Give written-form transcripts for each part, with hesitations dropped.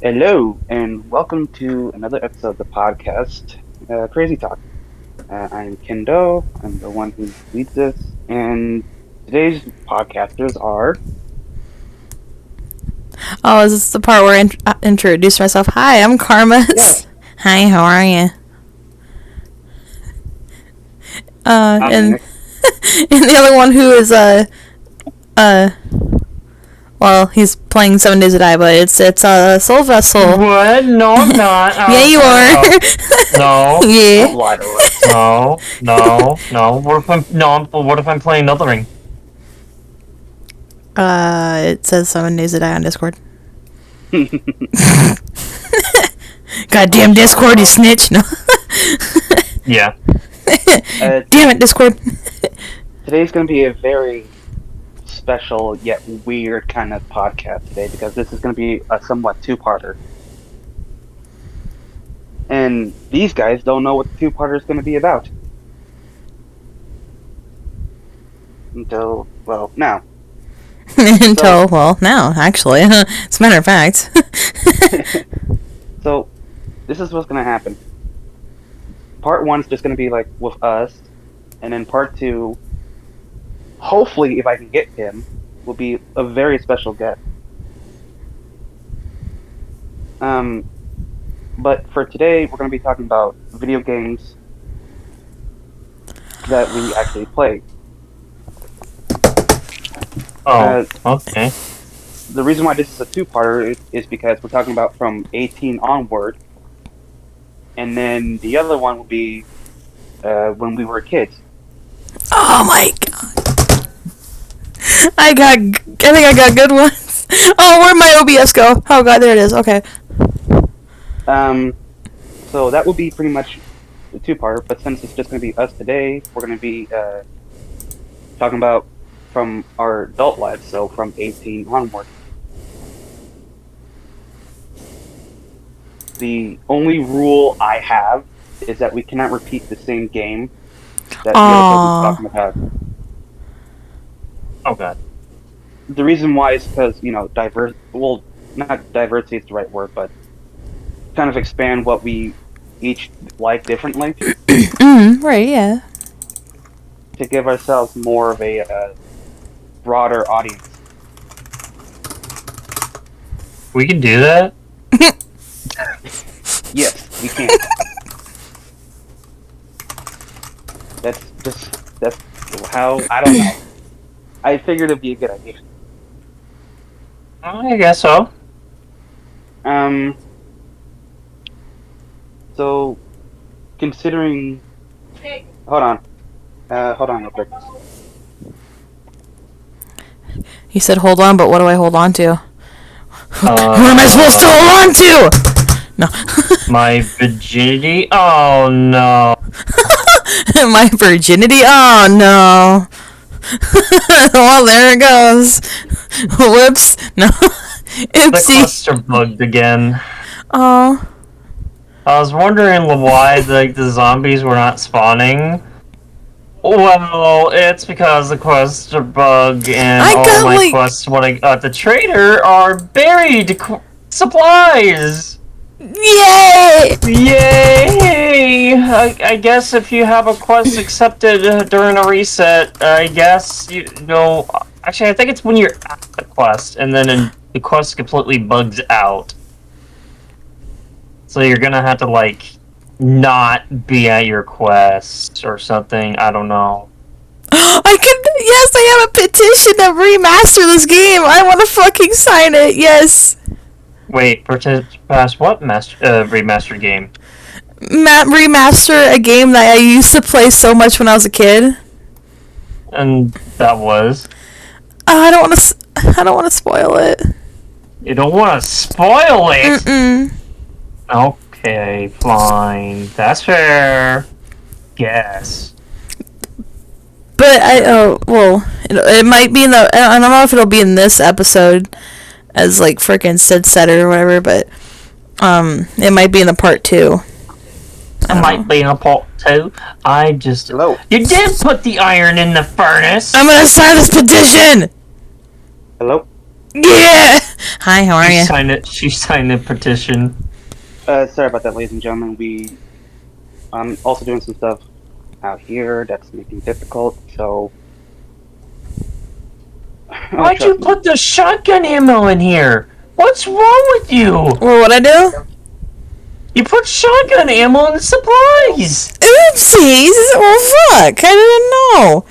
Hello, and welcome to another episode of the podcast, Crazy Talk. I'm Kendo. I'm the one who leads this, and today's podcasters are. Oh, is this the part where I introduce myself? Hi, I'm Yeah, Karmas. Hi, how are you? I'm And Nick. and the other one who is uh, well, he's playing 7 Days to Die, but it's Soul Vessel. What? No, I'm not. Yeah, you are. No, Don't Yeah. lie to us. no. What if I'm playing Another Ring? It says 7 Days to Die on Discord. Goddamn Discord, you snitch! No. Yeah. Damn it, Discord. Today's going to be a very special yet weird kind of podcast today because this is going to be a somewhat two-parter. And these guys don't know what the two-parter is going to be about until, well, now. Until, well, now, actually. As a matter of fact. So, this is what's going to happen. Part one is just going to be like with us, and then part two, hopefully, if I can get him, will be a very special guest. But for today, we're going to be talking about video games that we actually play. Oh, okay. The reason why this is a two-parter is because we're talking about from 18 onward, and then the other one will be when we were kids. Oh my god. I think I got good ones. Oh, where'd my OBS go? Oh god, there it is. Okay. So that will be pretty much the two-parter, but since it's just going to be us today, we're going to be talking about from our adult lives, so from 18 onward. The only rule I have is that we cannot repeat the same game that the other person's talking about. Oh god. The reason why is because, well, not diversity is the right word, but kind of expand what we each like differently Right, yeah. to give ourselves more of a broader audience. We can do that? Yes, we can. That's how, I don't know. I figured it'd be a good idea. I guess so. So, considering... Hold on real quick. He said hold on, but what do I hold on to? What am I supposed to hold on to? No. My virginity? Oh no. My virginity? Oh no. Well, there it goes. Whoops. No. The Oopsie. cluster bugged again. Oh. I was wondering why the zombies were not spawning. Well, it's because the quests are bugged and all my quests when I got the trader are buried supplies. Yay! Yay! I guess if you have a quest accepted during a reset, I guess you know. Actually, I think it's when you're at the quest and then the quest completely bugs out. So you're gonna have to not be at your quest or something. I don't know. Yes, I have a petition to remaster this game. I want to fucking sign it. Yes. Wait, pass what remastered game? Remaster a game that I used to play so much when I was a kid. And that was. I don't want to spoil it. You don't want to spoil it. Mm-mm. Okay, fine. That's fair. Guess. But it might be in the. I don't know if it'll be in this episode, as frickin' Sid said or whatever. But it might be in the part 2. It might be in a part 2. Hello. You did put the iron in the furnace. I'm gonna sign this petition. Hello? Yeah. Hi, how are you? She signed a petition. Sorry about that, ladies and gentlemen. I'm also doing some stuff out here that's making it difficult. So, Why'd you put the shotgun ammo in here? What's wrong with you? Well, what'd I do? You put shotgun ammo in the supplies. Oopsies! Well, fuck! I didn't know.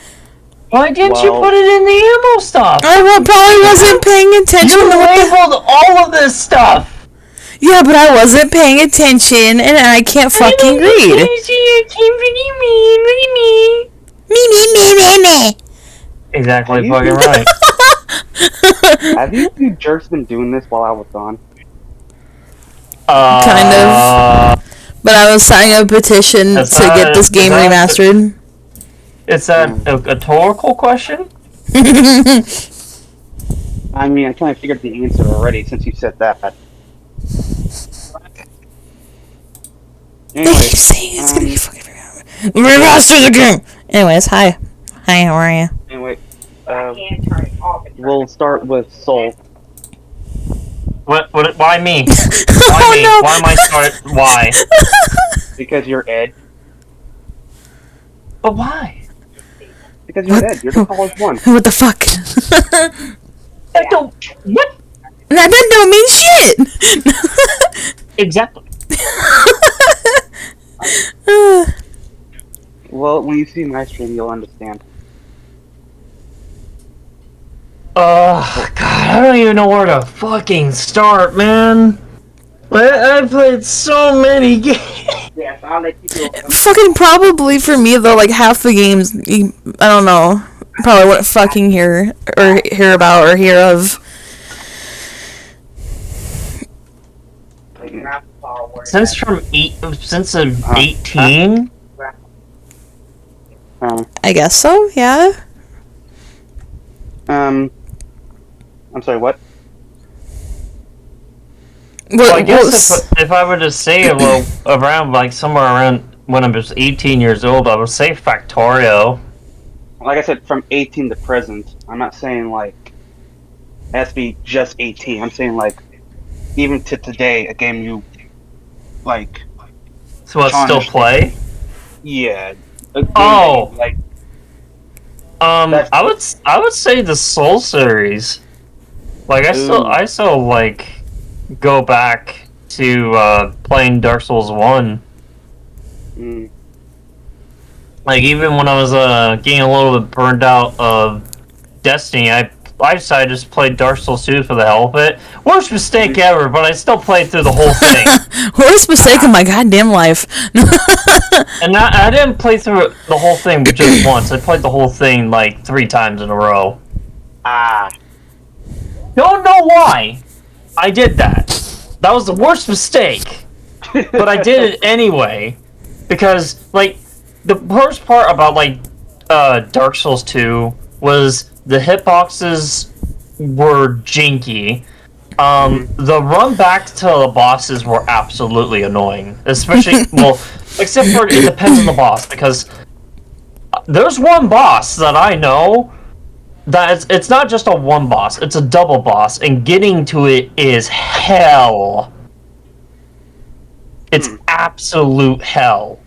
Why didn't you put it in the ammo stuff? I probably wasn't paying attention. You labeled all of this stuff. Yeah, but I wasn't paying attention, and I can't fucking read. Me. Exactly, fucking right. Have you jerks been doing this while I was gone? Kind of. But I was signing a petition to get this game remastered. Is that a rhetorical question? I mean, I kind of figured the answer already since you said that. Anyway, saying it's gonna be fucking remaster the game. Anyways, hi, how are you? Anyway, we'll start with Soul. What? Why me? Why me? No. Why am I start? Why? Because you're Ed. But why? Because you're Ed. You're the tallest one. What the fuck? That don't. What? That don't mean shit. Exactly. Well, when you see my stream, you'll understand. God, I don't even know where to fucking start, man. I played so many games. Yes, I'll let you go. Fucking probably for me though, like half the games, I don't know, probably wouldn't fucking hear about or hear of. Since 18. I guess so. Yeah. I'm sorry. What? Well, I guess if I were to say around like somewhere around when I was 18 years old, I would say Factorio. Like I said, from 18 to present. I'm not saying like it has to be just 18. I'm saying like even to today, a game you like. So I still play? Yeah. Oh. Like. I would say the Soul series. Like I still like go back to playing Dark Souls 1. Mm. Like even when I was getting a little bit burned out of Destiny, I decided to just play Dark Souls 2 for the hell of it. Worst mistake ever, but I still played through the whole thing. Worst mistake of my goddamn life. And I didn't play through the whole thing just once. I played the whole thing like 3 times in a row. Don't know why I did that. That was the worst mistake. But I did it anyway. Because, like, the worst part about, like, Dark Souls 2 was the hitboxes were janky. The run back to the bosses were absolutely annoying. Especially, well, except for it depends on the boss, because there's one boss that I know that it's not just a one boss, it's a double boss, and getting to it is hell. It's absolute hell.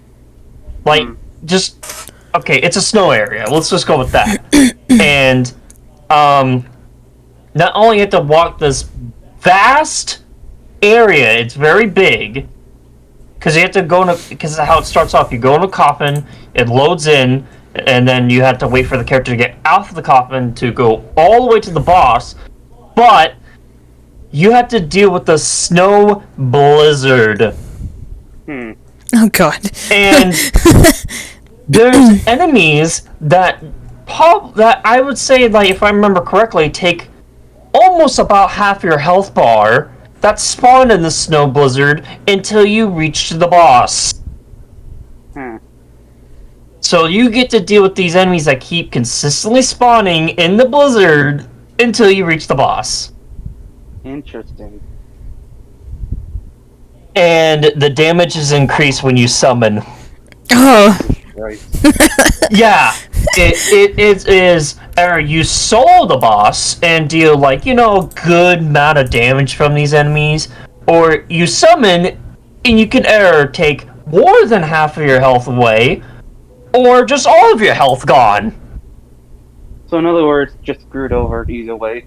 Like, just... Okay, it's a snow area. Let's just go with that. And, not only you have to walk this vast area, it's very big, because you have to go in because how it starts off. You go in a coffin, it loads in, and then you have to wait for the character to get out of the coffin to go all the way to the boss, but you have to deal with the snow blizzard. Oh god. And there's enemies that I would say, like, if I remember correctly, take almost about half your health bar that spawn in the snow blizzard until you reach the boss. So you get to deal with these enemies that keep consistently spawning in the blizzard until you reach the boss. Interesting. And the damage is increased when you summon. Oh. Right. Yeah, it is or you solo the boss and deal like good amount of damage from these enemies, or you summon and you can either take more than half of your health away, or just all of your health gone. So in other words, just screwed over either way.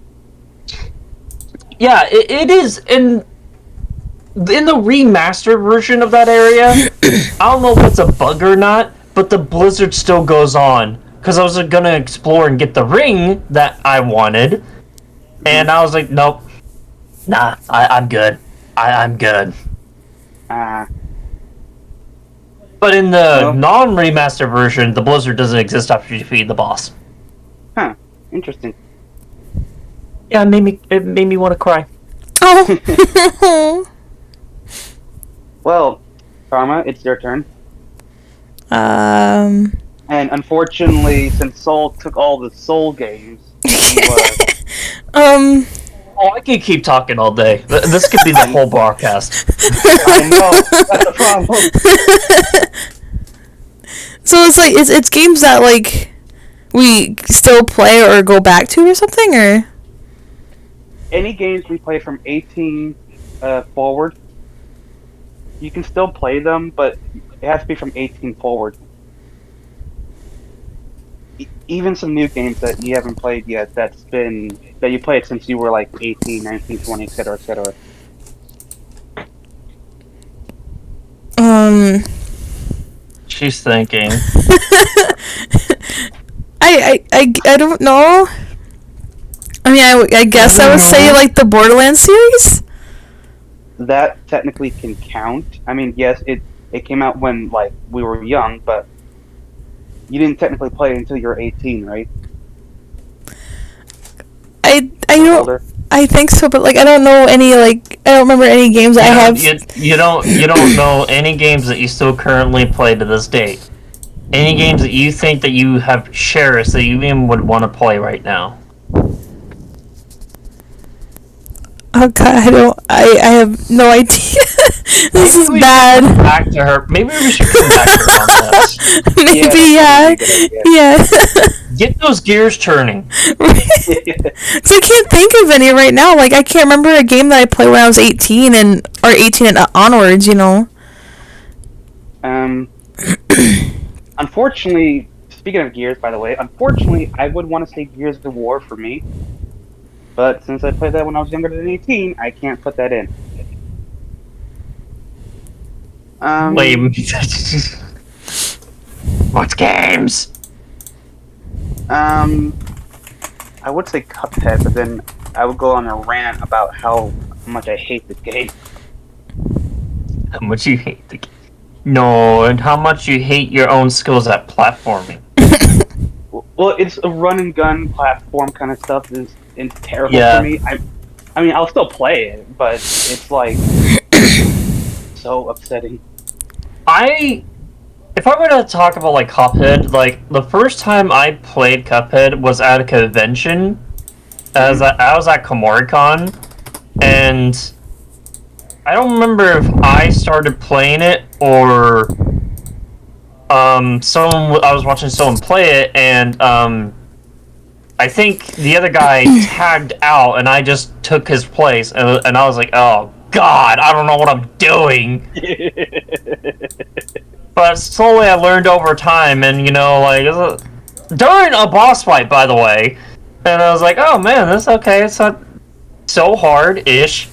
Yeah, it is in the remastered version of that area. I don't know if it's a bug or not, but the blizzard still goes on. Because I was gonna explore and get the ring that I wanted, and I was like, nope, nah, I'm good. I'm good. But in the non-remastered version, the blizzard doesn't exist after you defeat the boss. Huh. Interesting. Yeah, it made me want to cry. Oh. Well, Karma, it's your turn. And unfortunately, since Soul took all the Soul games, Oh, I could keep talking all day. This could be the whole broadcast. I know, that's the problem. So it's like it's games that like we still play or go back to or something, or Any games we play from 18 forward, you can still play them, but it has to be from 18 forward. Even some new games that you haven't played yet, that you played since you were like 18, 19, 20, etc., etc. She's thinking. I don't know. I mean, I guess I would say like the Borderlands series. That technically can count. I mean, yes, it came out when like we were young, but you didn't technically play it until you were 18, right? I don't. Older? I think so, but like I don't know any like I don't remember any games I have. You don't know any games that you still currently play to this date. Any games that you think that you have cherished that you even would want to play right now. Oh god, I have no idea. This is bad. Back to her. Maybe we should come back to her on this. Maybe yeah. Get those gears turning. So I can't think of any right now. Like I can't remember a game that I played when I was 18 or 18 and onwards. Unfortunately, speaking of Gears, by the way, I would want to say Gears of War for me. But since I played that when I was younger than 18, I can't put that in. Wait. What games? I would say Cuphead, but then I would go on a rant about how much I hate this game. How much you hate the game? No, and how much you hate your own skills at platforming. Well, it's a run and gun platform kind of stuff. It's terrible for me. I mean, I'll still play it, but it's like so upsetting. If I were to talk about like Cuphead, like the first time I played Cuphead was at a convention. I was at KomoriCon, and I don't remember if I started playing it or I was watching someone play it, and I think the other guy tagged out, and I just took his place, and I was like, oh god, I don't know what I'm doing. But slowly I learned over time, and like during a boss fight, by the way, and I was like, oh man, that's okay. It's not so hard-ish.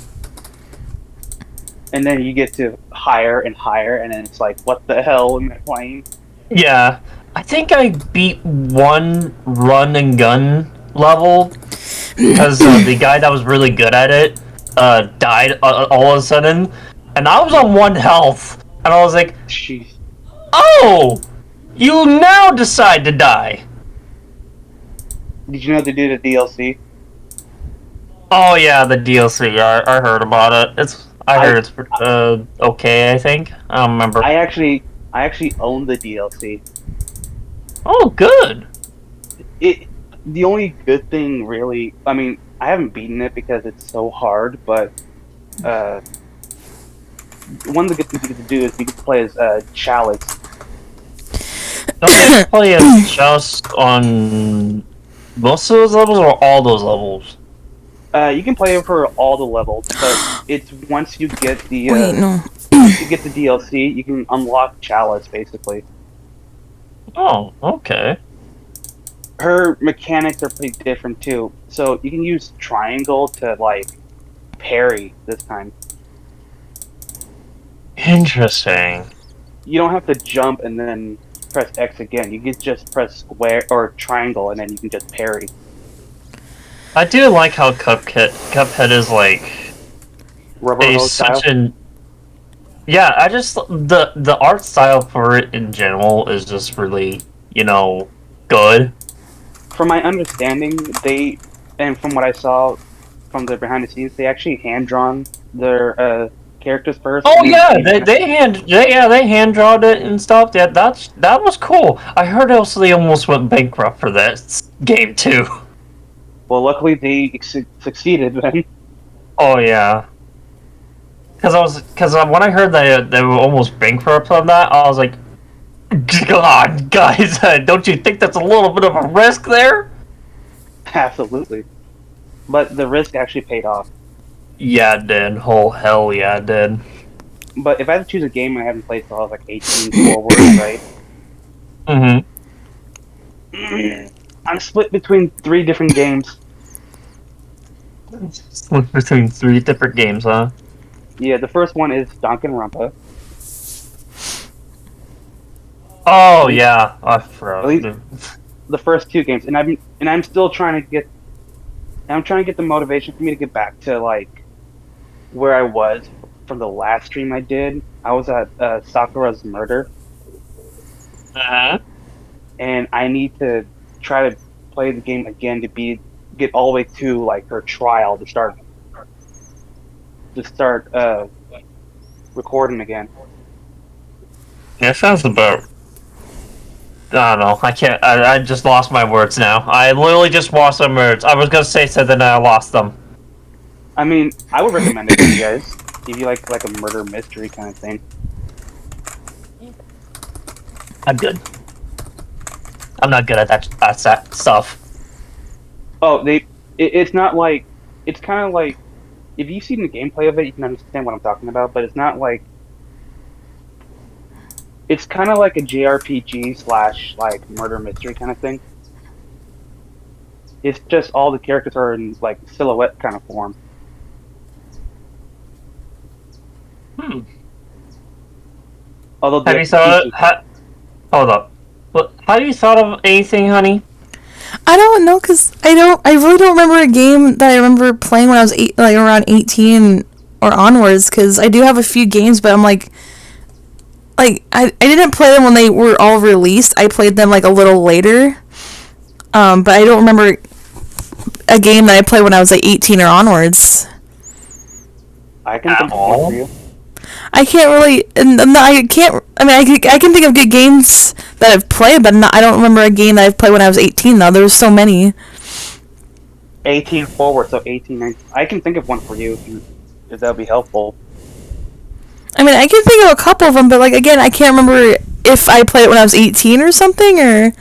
And then you get to higher and higher, and then it's like, what the hell am I playing? Yeah, I think I beat one run and gun level because the guy that was really good at it died all of a sudden, and I was on 1 health, and I was like, jeez. Oh! You now decide to die! Did you know they did a DLC? Oh yeah, the DLC. I heard about it. I heard it's okay, I think. I don't remember. I actually own the DLC. Oh, good! The only good thing, really, I mean, I haven't beaten it because it's so hard, but one of the good things you get to do is you get to play as Chalice. Don't you play as just on Most of those levels or all those levels? You can play it for all the levels, but it's once you get the Wait, no. once you get the DLC, you can unlock Chalice basically. Oh, okay. Her mechanics are pretty different too. So you can use triangle to like parry this time. Interesting. You don't have to jump and then press X again. You can just press square or triangle and then you can just parry. I do like how Cuphead is like Rubber hose style. such an yeah. I just the art style for it in general is just really good. From my understanding, and from what I saw from the behind the scenes, they actually hand drawn their characters first. Oh And yeah, then they hand drawed it and stuff. Yeah, that was cool. I heard also they almost went bankrupt for that game too. well, luckily they succeeded then. Oh yeah, because when I heard they were almost bankrupt on that, I was like, God, guys, don't you think that's a little bit of a risk there? Absolutely. But the risk actually paid off. Yeah, it did. Oh hell yeah, it did. But if I had to choose a game I haven't played till I was like 18 forward, right? I'm split between 3 different games. Between 3 different games, huh? Yeah, the first one is Danganronpa. Oh yeah, I forgot. At least the first 2 games, and I'm still trying to get. I'm trying to get the motivation for me to get back to like where I was from the last stream I did. I was at Sakura's Murder, and I need to try to play the game again to get all the way to like her trial to start recording again. Yeah, sounds about. I don't know. I can't. I just lost my words now. I literally just lost my words. I was gonna say something and I lost them. I mean, I would recommend it to you guys if you like a murder mystery kind of thing. I'm good. I'm not good at that stuff. Oh, it's not like it's kind of like if you've seen the gameplay of it, you can understand what I'm talking about. But it's not like it's kind of like a JRPG / like murder mystery kind of thing. It's just all the characters are in like silhouette kind of form. Although Have you thought of, hold up. Have you thought of anything, honey? I don't know, cause I really don't remember a game that I remember playing when I was around 18 or onwards. Cause I do have a few games, but I'm like I didn't play them when they were all released. I played them like a little later. But I don't remember a game that I played when I was like 18 or onwards. I can think of one for you. I can't really, I can't. I mean, I can think of good games that I've played, but I don't remember a game that I've played when I was 18. Though there was so many. 18 forward, so 18, 19. I can think of one for you if that would be helpful. I mean, I can think of a couple of them, but like again, I can't remember if I played it when I was 18 or something, or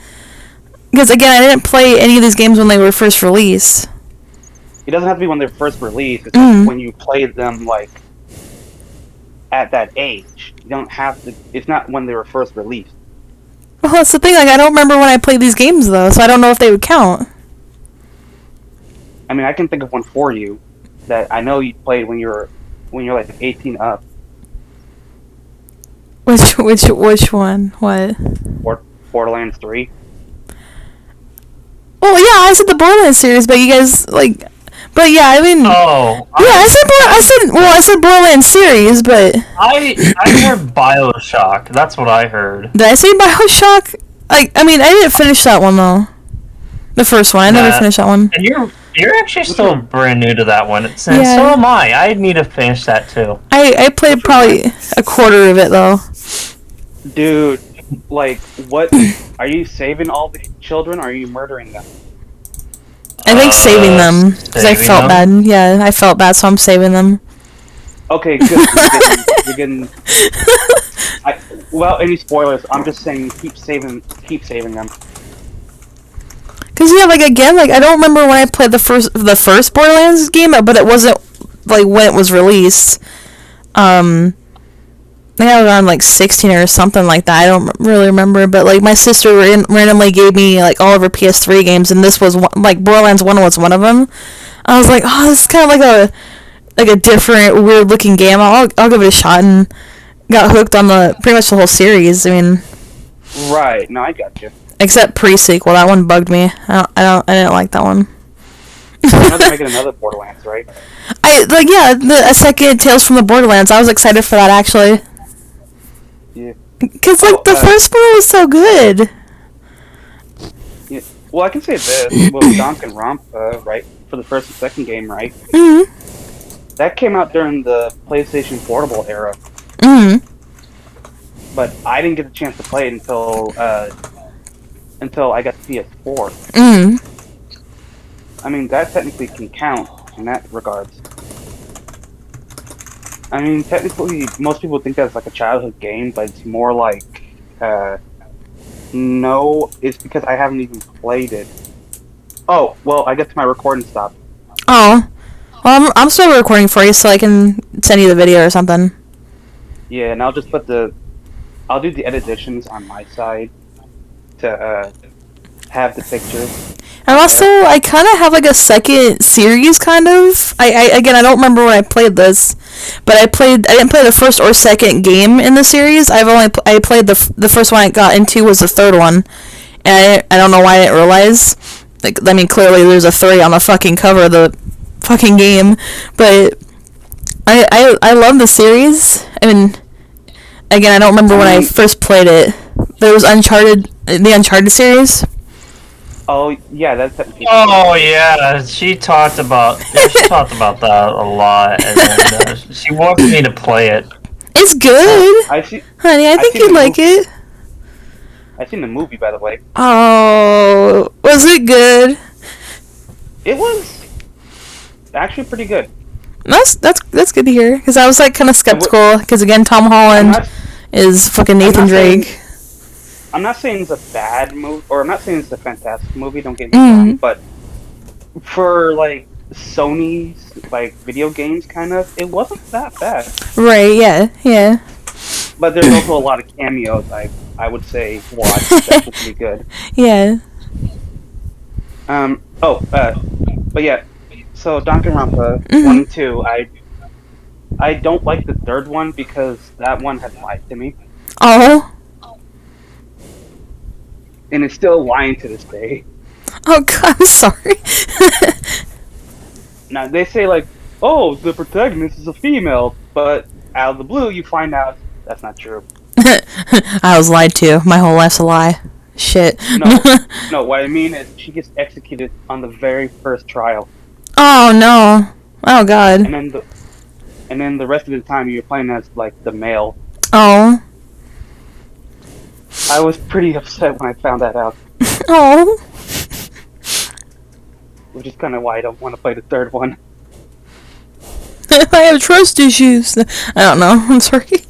because again, I didn't play any of these games when they were first released. It doesn't have to be when they're first released. It's like when you played them like at that age. You don't have to. It's not when they were first released. Well, that's the thing. Like, I don't remember when I played these games though, so I don't know if they would count. I mean, I can think of one for you that I know you played when you're like 18 up. Which one? What? Borderlands 3. Well, yeah, I said the Borderlands series, but you guys like, but yeah, I mean, I said Borderlands series, but I heard BioShock. That's what I heard. Did I say BioShock? I mean, I didn't finish that one though. The first one, I never finished that one. And you're actually still brand new to that one. And so am I. I need to finish that too. I played probably a quarter of it though. Dude, like, what? Are you saving all the children, or are you murdering them? I think saving them, because I felt bad. Yeah, I felt bad, so I'm saving them. Okay, good. You're getting well, any spoilers? I'm just saying, keep saving them. Cause yeah, like again, like I don't remember when I played the first Borderlands game, but it wasn't like when it was released. I think I was around like 16 or something like that. I don't really remember, but like my sister randomly gave me like all of her PS3 games, and this was like Borderlands 1 was one of them. I was like, oh, this is kind of like a different, weird looking game. I'll give it a shot, and got hooked on pretty much the whole series. I mean, right? No, I got you. Except pre-sequel, that one bugged me. I didn't like that one. I know they're making another Borderlands, right? A second Tales from the Borderlands. I was excited for that actually. Yeah. Cause the first one was so good. Yeah. Well, I can say this: with Danganronpa, right, for the first and second game, right? Mm-hmm. That came out during the PlayStation Portable era. Mm-hmm. But I didn't get a chance to play it until I got the PS4. Mm-hmm. I mean, that technically can count in that regards. I mean, technically, most people think that's like a childhood game, but it's more like, no, it's because I haven't even played it. Oh, well, I guess my recording stopped. Oh. Well, I'm still recording for you, so I can send you the video or something. Yeah, and I'll just I'll do the editions on my side to, have the pictures. And also, I kind of have like a second series, kind of. I don't remember when I played this, but I didn't play the first or second game in the series. I played the first one I got into was the third one, and I don't know why I didn't realize. Like, I mean, clearly there's a 3 on the fucking cover of the fucking game, but I love the series. I mean, again, I don't remember when I first played it. There was the Uncharted series. Oh yeah, that's. Oh yeah, she talked about that a lot, and then, she wanted me to play it. It's good, honey. I think you'd like it. I've seen the movie, by the way. Oh, was it good? It was actually pretty good. That's good to hear. Because I was like kind of skeptical. Because again, Tom Holland is fucking Nathan Drake. I'm not saying it's a bad movie, or I'm not saying it's a fantastic movie. Don't get me wrong, but for like Sony's like video games, kind of, it wasn't that bad. Right? Yeah. But there's also a lot of cameos. I would say watch. That's pretty good. Yeah. But yeah. So Danganronpa 1 and 2, I don't like the third one because that one had lied to me. Oh. And it's still lying to this day. Oh God, I'm sorry. Now they say like, oh, the protagonist is a female, but out of the blue you find out that's not true. I was lied to. My whole life's a lie. Shit. No. What I mean is she gets executed on the very first trial. Oh no. Oh God. And then the rest of the time you're playing as like the male. Oh. I was pretty upset when I found that out. Oh. Which is kind of why I don't want to play the third one. I have trust issues. I don't know. I'm sorry.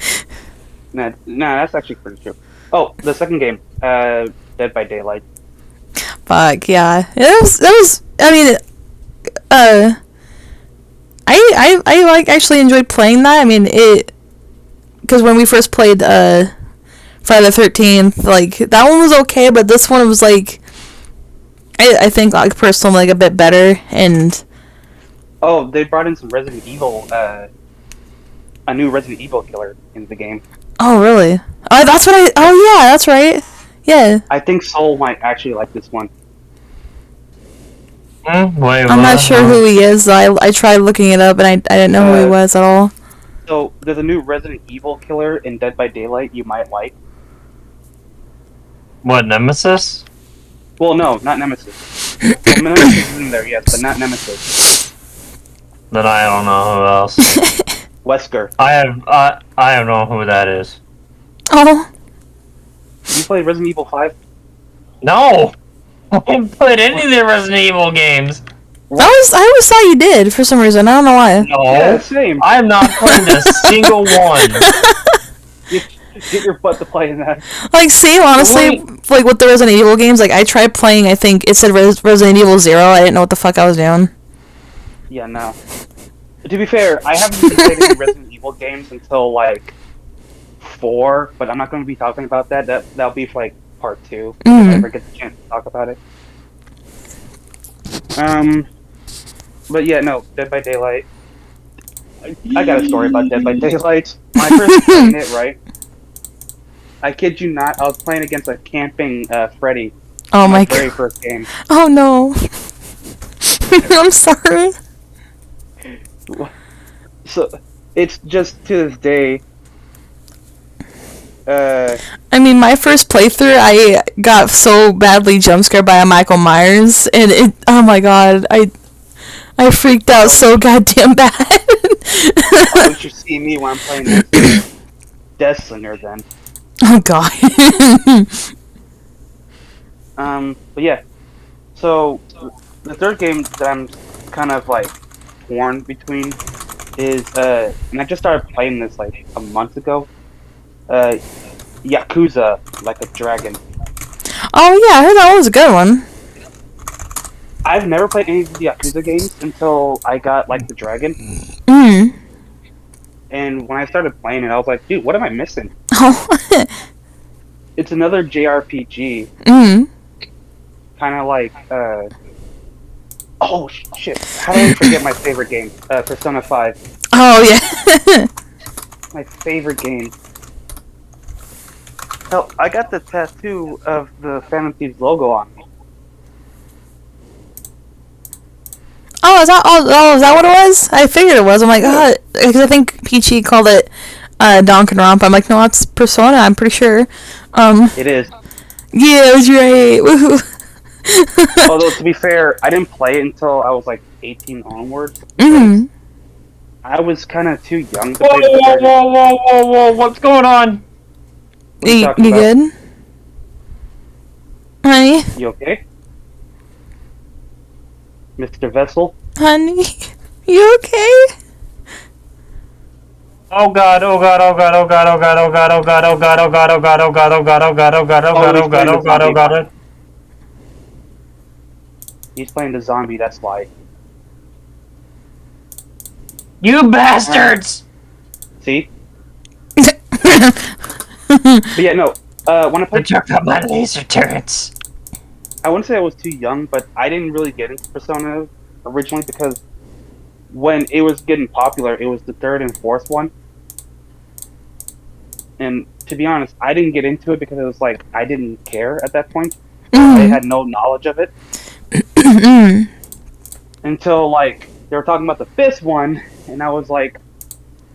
Nah, that's actually pretty true. Oh, the second game, Dead by Daylight. Fuck yeah. That was. I mean, I like actually enjoyed playing that. I mean because when we first played Friday the 13th, like that one was okay, but this one was like I think like personally like a bit better. And oh, they brought in some Resident Evil, a new Resident Evil killer into the game. Oh really? Oh, that's what oh yeah, that's right. Yeah. I think Soul might actually like this one. I'm not sure who he is. I tried looking it up and I didn't know who he was at all. So there's a new Resident Evil killer in Dead by Daylight you might like. What, Nemesis? Well, no, not Nemesis. Well, Nemesis is in there, yes, but not Nemesis. Then I don't know who else. Wesker. I don't know who that is. Oh. You played Resident Evil 5? No! I haven't played any of the Resident Evil games. I always thought you did for some reason. I don't know why. No, yeah, same. I have not played a single one. Get your butt to playing that. Like, same, honestly, like, with the Resident Evil games, like, I tried playing, I think, it said Resident Evil 0, I didn't know what the fuck I was doing. Yeah, no. To be fair, I haven't even played any Resident Evil games until, like, 4, but I'm not going to be talking about that. That'll be for, like, part 2, if I ever get the chance to talk about it. But yeah, no, Dead by Daylight. I got a story about Dead by Daylight. When I first played it, right? I kid you not, I was playing against a camping Freddy. Oh my very god. first game. Oh no. I'm sorry. So, it's just to this day. I mean, my first playthrough, I got so badly jump scared by a Michael Myers, and oh my god, I freaked out so goddamn bad. Oh, you should see me when I'm playing this Death Slinger then. Oh god. But yeah. So, the third game that I'm kind of like torn between is, and I just started playing this like a month ago. Yakuza Like a Dragon. Oh yeah, I heard that was a good one. I've never played any of the Yakuza games until I got Like the Dragon. And when I started playing it, I was like, dude, what am I missing? Oh. It's another JRPG. Kind of like, oh shit! How did I forget my favorite game? Persona 5. Oh yeah. My favorite game. Hell, I got the tattoo of the Phantom Thieves logo on me. Oh, is that what it was? I figured it was. I'm like, oh, because I think Peachy called it Danganronpa. I'm like, no, that's Persona. I'm pretty sure. It is. Yeah, I was right. Woohoo. Although to be fair, I didn't play it until I was like 18 onwards. I was kind of too young to play the Whoa! What's going on? You good? Honey? You okay? Mr. Vessel? Honey? You okay? Oh god, oh god, oh god, oh god, oh god, oh god, oh god, oh god, oh god, oh god, oh god, oh god, oh god, oh god, oh god, oh god, oh god, oh god. He's playing the zombie, that's why. You bastards! See? But yeah, no. When I played, took out my laser turrets. I wouldn't say I was too young, but I didn't really get into Persona originally because when it was getting popular, it was the third and fourth one. And to be honest, I didn't get into it because it was like I didn't care at that point. I had no knowledge of it until like they were talking about the fifth one, and I was like,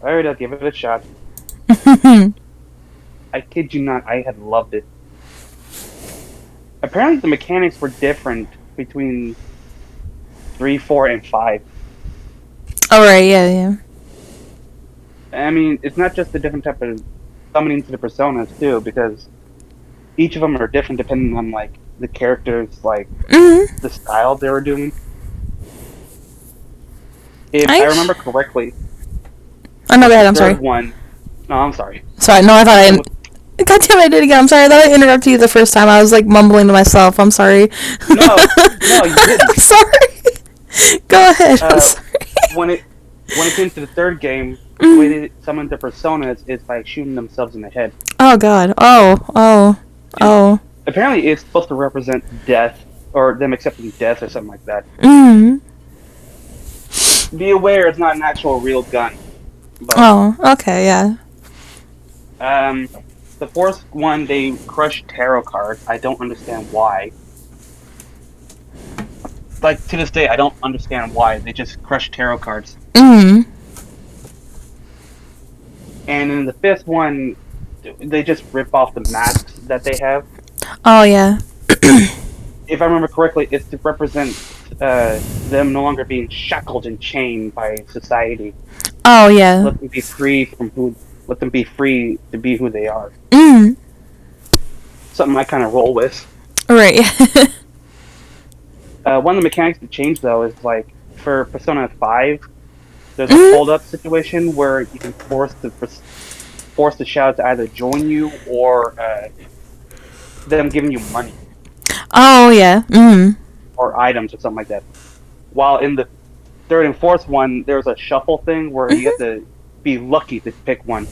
alright, I'll give it a shot. I kid you not, I had loved it. Apparently the mechanics were different between 3, 4, and 5. Alright, yeah. I mean, it's not just the different type of summoning to the personas too, because each of them are different depending on like the characters, like the style they were doing. If I remember correctly, oh no, go ahead. I'm sorry. No, I'm sorry. Sorry, no, I thought I. God damn it, I did it again. I'm sorry. I thought I interrupted you the first time. I was like mumbling to myself. I'm sorry. No, you didn't. I'm sorry. Go ahead. I'm sorry. When it came to the third game, the way they summon the personas is by shooting themselves in the head. Oh god. Oh. Apparently, it's supposed to represent death, or them accepting death, or something like that. Be aware, it's not an actual real gun. But, oh, okay, yeah. The fourth one, they crushed tarot cards. I don't understand why. Like, to this day, I don't understand why. They just crushed tarot cards. And in the fifth one, they just rip off the masks that they have. Oh, yeah. If I remember correctly, it's to represent them no longer being shackled and chained by society. Oh, yeah. Let them be free let them be free to be who they are. Something I kind of roll with. Right. One of the mechanics to change, though, is like for Persona 5, there's a hold-up situation where you can force force the shadow to either join you or them giving you money. Oh yeah. Or items or something like that. While in the third and fourth one, there's a shuffle thing where you have to be lucky to pick one.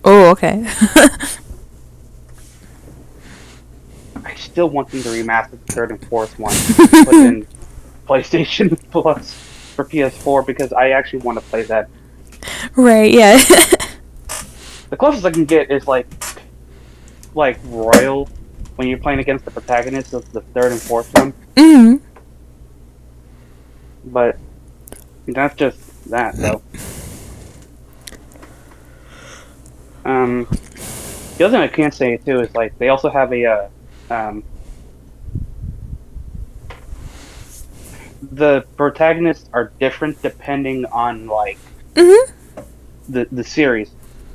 Oh, okay. I still want them to remaster the third and fourth one, put in PlayStation Plus for PS4 because I actually want to play that. Right. Yeah. The closest I can get is like Royal when you're playing against the protagonist of the third and fourth one. But that's just that, though. The other thing I can't say too is like they also have a the protagonists are different depending on like the series.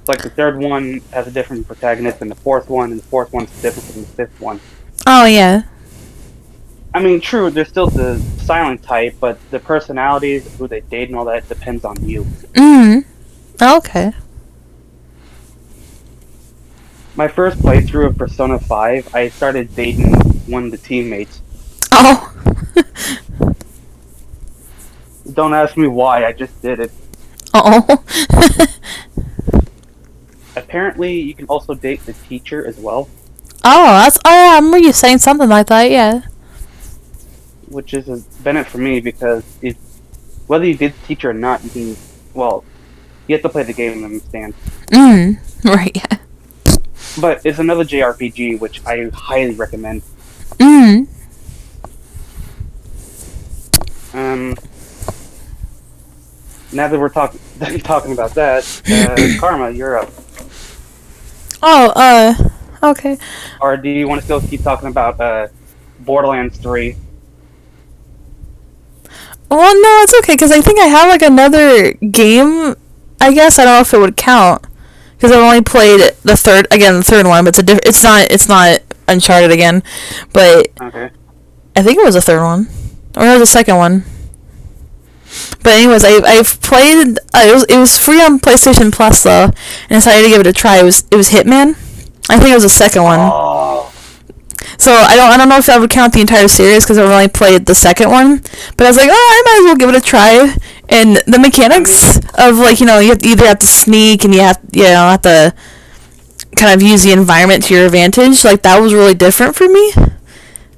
Like the third one has a different protagonist than the fourth one, and the fourth one's different from the fifth one. Oh yeah. I mean, true, they're still the silent type, but the personalities, who they date, and all that depends on you. Okay. My first playthrough of Persona 5, I started dating one of the teammates. Oh. Don't ask me why, I just did it. Oh. Apparently, you can also date the teacher as well. Oh, I remember you saying something like that, yeah. Which is a benefit for me because whether you did the teacher or not, you can, you have to play the game and understand. Right, yeah. But it's another JRPG, which I highly recommend. Now that we're talking about that, Karma, you're up. Oh, okay. Or do you want to still keep talking about Borderlands 3? Well, no, it's okay, because I think I have, like, another game, I guess. I don't know if it would count. Because I've only played the third one, but it's not Uncharted again. But okay. I think it was the third one. Or it was the second one. But anyways, I've played, it was free on PlayStation Plus, though, and I decided to give it a try. It was Hitman. I think it was the second one. Oh. So I don't know if I would count the entire series because I've only played the second one. But I was like, I might as well give it a try. And the mechanics of like, you either have to sneak and you have to kind of use the environment to your advantage. Like that was really different for me.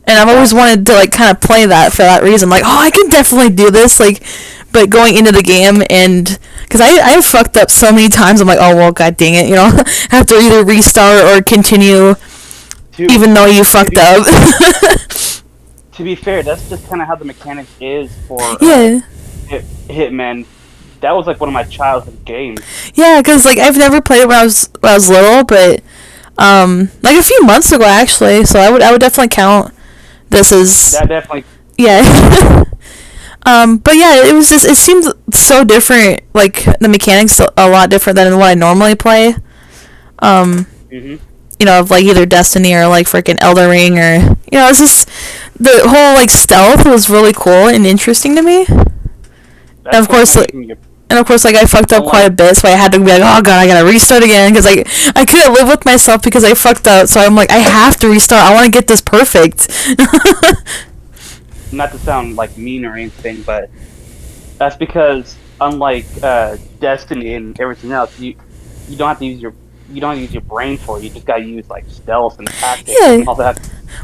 And I've always wanted to like kind of play that for that reason. Like, I can definitely do this. Like, but going into the game and because I fucked up so many times, I'm like, oh well, god dang it, I have to either restart or continue. Even though you fucked up. To be fair, that's just kind of how the mechanics is for Hitman. That was like one of my childhood games. Yeah, because like I've never played it when I was little, but like a few months ago actually. So I would definitely count this as that definitely. Yeah. But yeah, it seemed so different. Like the mechanics a lot different than what I normally play. Of like either Destiny or like freaking Elden Ring or it's just the whole like stealth was really cool and interesting to me. And of course, like I fucked up quite a bit, so I had to be like, oh god, I gotta restart again because I couldn't live with myself because I fucked up. So I'm like, I have to restart. I want to get this perfect. Not to sound like mean or anything, but that's because unlike Destiny and everything else, you don't have to use your brain for it. You just gotta use like stealth and tactics and all that.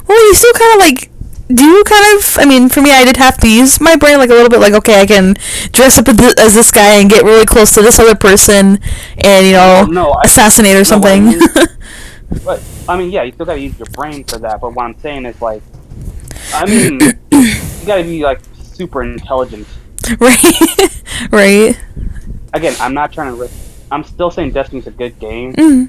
Well, you still kind of like I mean, for me, I did have to use my brain like a little bit. Like, okay, I can dress up as this guy and get really close to this other person, and assassinate or something. But I mean, yeah, you still gotta use your brain for that. But what I'm saying is like, I mean, you gotta be like super intelligent. Right. Right. Again, I'm not trying to. I'm still saying Destiny's a good game.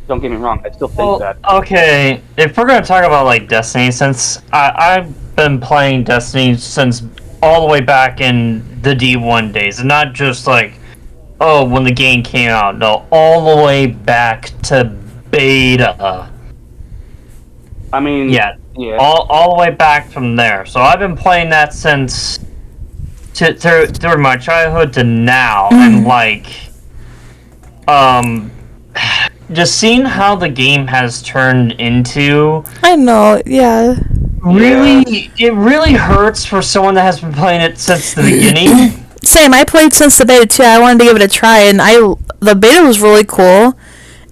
Don't get me wrong, I still think that. Okay, if we're gonna talk about like Destiny, since I've been playing Destiny since all the way back in the D1 days, and not just like, when the game came out. No, all the way back to beta. I mean, yeah. All the way back from there. So I've been playing that since through my childhood to now, and like. just seeing how the game has turned into. I know, yeah. It really hurts for someone that has been playing it since the beginning. Same, I played since the beta too. I wanted to give it a try, and the beta was really cool.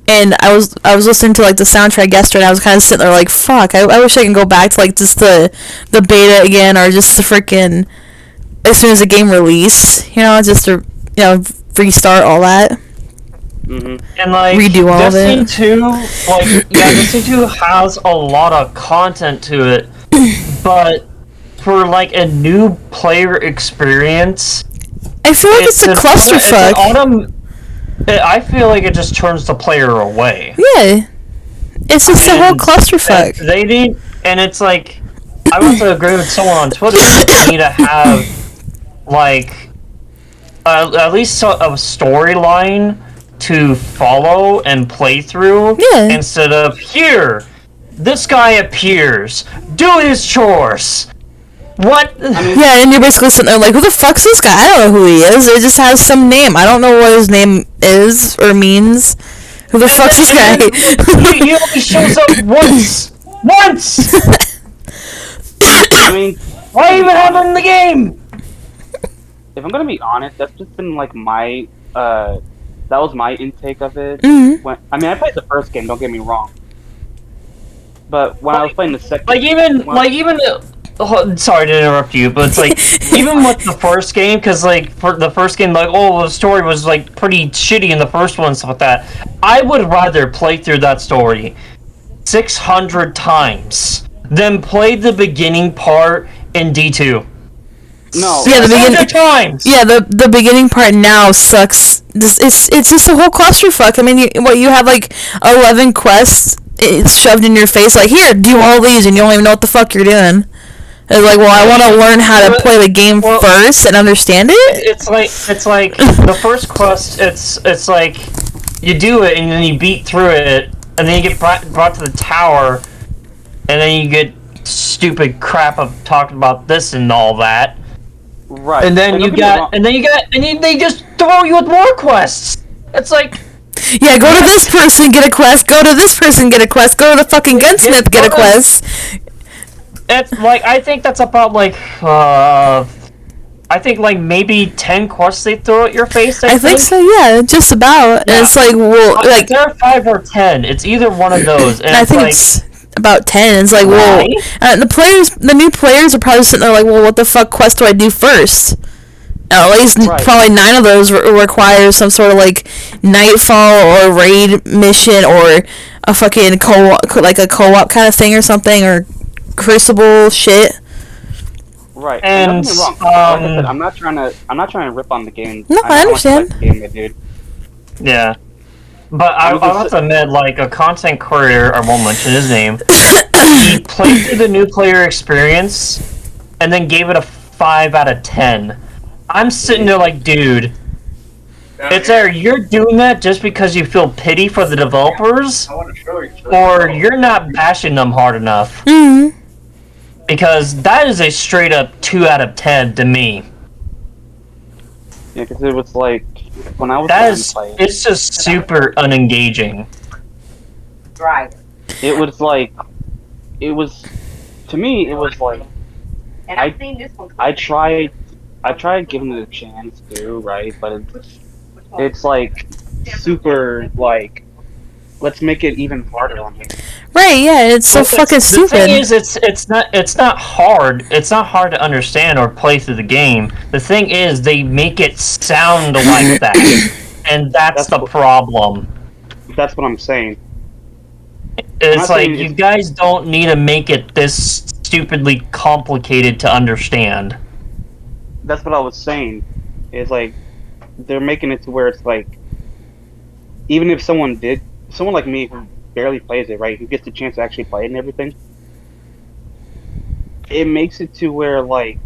And I was listening to like the soundtrack yesterday, and I was kind of sitting there like, fuck, I wish I can go back to like just the beta again, or just to freaking as soon as the game release, just to restart all that. Mm-hmm. And like redo all Destiny of it. 2, Destiny 2 has a lot of content to it, but for like a new player experience, I feel like it's a clusterfuck. I feel like it just turns the player away. Yeah, it's just a whole clusterfuck. They need, and it's like, I want to agree with someone on Twitter that they need to have like at least a storyline to follow and play through, instead of here, this guy appears, do his chores. What? Yeah, and you're basically sitting there like, who the fuck's this guy? I don't know who he is. It just has some name. I don't know what his name is or means. Who the fuck's this guy? He only shows up once! Once! I mean, why even have him in the game? If I'm gonna be honest, that's just been like my that was my intake of it. Mm-hmm. I played the first game. Don't get me wrong. But when I was playing the second, sorry to interrupt you, but it's like even with the first game, because like for the first game, like the story was like pretty shitty in the first one and stuff like that. I would rather play through that story 600 times than play the beginning part in D2. No. Yeah, the beginning times. Yeah, the beginning part now sucks. It's just a whole clusterfuck. I mean, you have like 11 quests. It's shoved in your face like, here, do all these, and you don't even know what the fuck you're doing. It's like, well, I want to learn how to play the game first and understand it. It's like the first quest. It's like you do it and then you beat through it, and then you get brought to the tower, and then you get stupid crap of talking about this and all that. Right. And then they just throw you with more quests. It's like, yeah, go to this person, get a quest. Go to this person, get a quest. Go to the fucking gunsmith, get a quest. It's like, I think that's about like I think like maybe 10 quests they throw at your face. I think so. Yeah, just about. Yeah. It's like, well, like there are 5 or 10. It's either one of those. And I think it's about 10. It's like, well, the new players are probably sitting there like, well, what the fuck quest do I do first? At least probably 9 of those require some sort of like nightfall or raid mission or a fucking co-op kind of thing or something, or Crucible shit. Right. And don't get me wrong. Like I said, I'm not trying to rip on the game. No, I understand. Like the game, dude. Yeah. But I'll have to admit, like, a content creator, I won't mention his name, he played through the new player experience and then gave it a 5 out of 10. I'm sitting there like, dude, it's either you're doing that just because you feel pity for the developers, or you're not bashing them hard enough. Mm-hmm. Because that is a straight up 2 out of 10 to me. Yeah, because it was like, when I was it's just super unengaging. Right. It was like, to me, it was like, And I've seen this one. I tried giving it a chance too, right? But it's like, super, like, let's make it even harder on me. Right, yeah, it's so fucking stupid. The thing is, it's not hard. It's not hard to understand or play through the game. The thing is, they make it sound like that, and that's the problem. That's what I'm saying. It's like, you guys don't need to make it this stupidly complicated to understand. That's what I was saying. It's like, they're making it to where it's like, even if someone like me who barely plays it, right, who gets the chance to actually play it and everything, it makes it to where, like,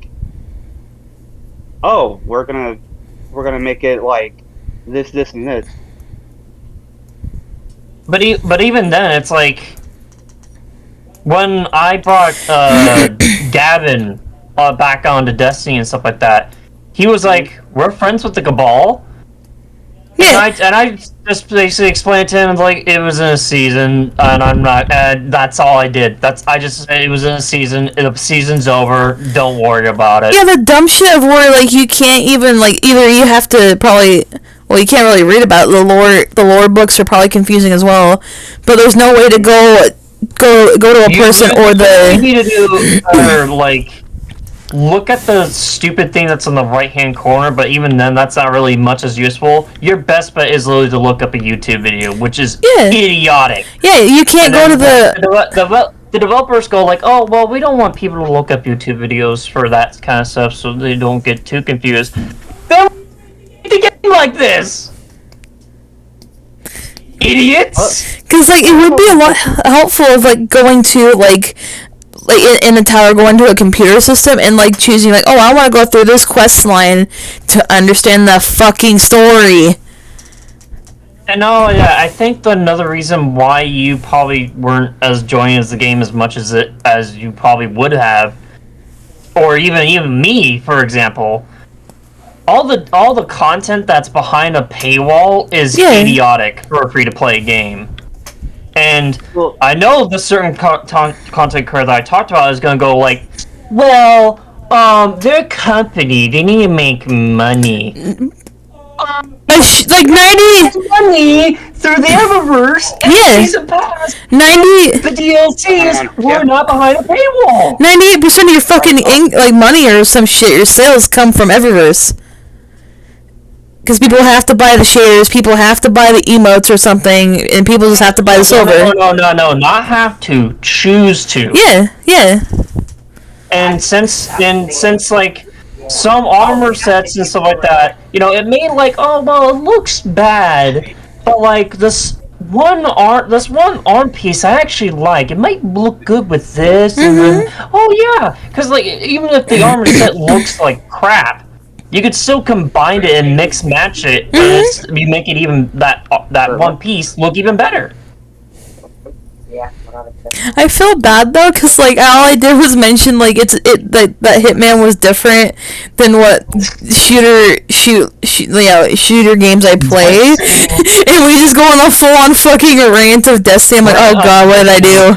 oh, we're gonna make it like this, and this. But even then, it's like, when I brought Gavin back onto Destiny and stuff like that, he was like, "We're friends with the Cabal." And I just basically explained to him like it was in a season, and I'm not. And that's all I did. I just said it was in a season. The season's over. Don't worry about it. Yeah, the dumb shit of where like you can't even like either you have to probably. Well, you can't really read about it. The lore books are probably confusing as well, but there's no way to go to a person or the. You need to do like. Look at the stupid thing that's on the right-hand corner, but even then, that's not really much as useful. Your best bet is literally to look up a YouTube video, which is idiotic. Yeah, you can't go to the developers go like, oh, well, we don't want people to look up YouTube videos for that kind of stuff, so they don't get too confused. Then to get like this, idiots. Because like it would be a lot helpful of like going to like in a tower, going to a computer system and like choosing like, oh, I want to go through this quest line to understand the fucking story. And I think another reason why you probably weren't as joining as the game as much as you probably would have, or even me, for example, all the content that's behind a paywall is idiotic for a free-to-play game. And I know the certain content creator that I talked about is going to go like, well, they're a company, they need to make money. Like 90 money through the Eververse and Season Pass. 90 the DLCs were not behind a paywall. 98% of your fucking like money or some shit, your sales come from Eververse. Because people have to buy the shares, people have to buy the emotes or something, and people just have to buy the silver. No, not have to, choose to. Yeah. And since like some armor sets and stuff like that, it made like, oh well, it looks bad, but like this one arm piece I actually like. It might look good with this, and then because like even if the armor set looks like crap, you could still combine it and mix match it, and you make it even that one piece look even better. Yeah. I feel bad though, cause like all I did was mention like that Hitman was different than what shooter games I play, and we just go on a full on fucking rant of Destiny. I'm like, oh god, what did I do?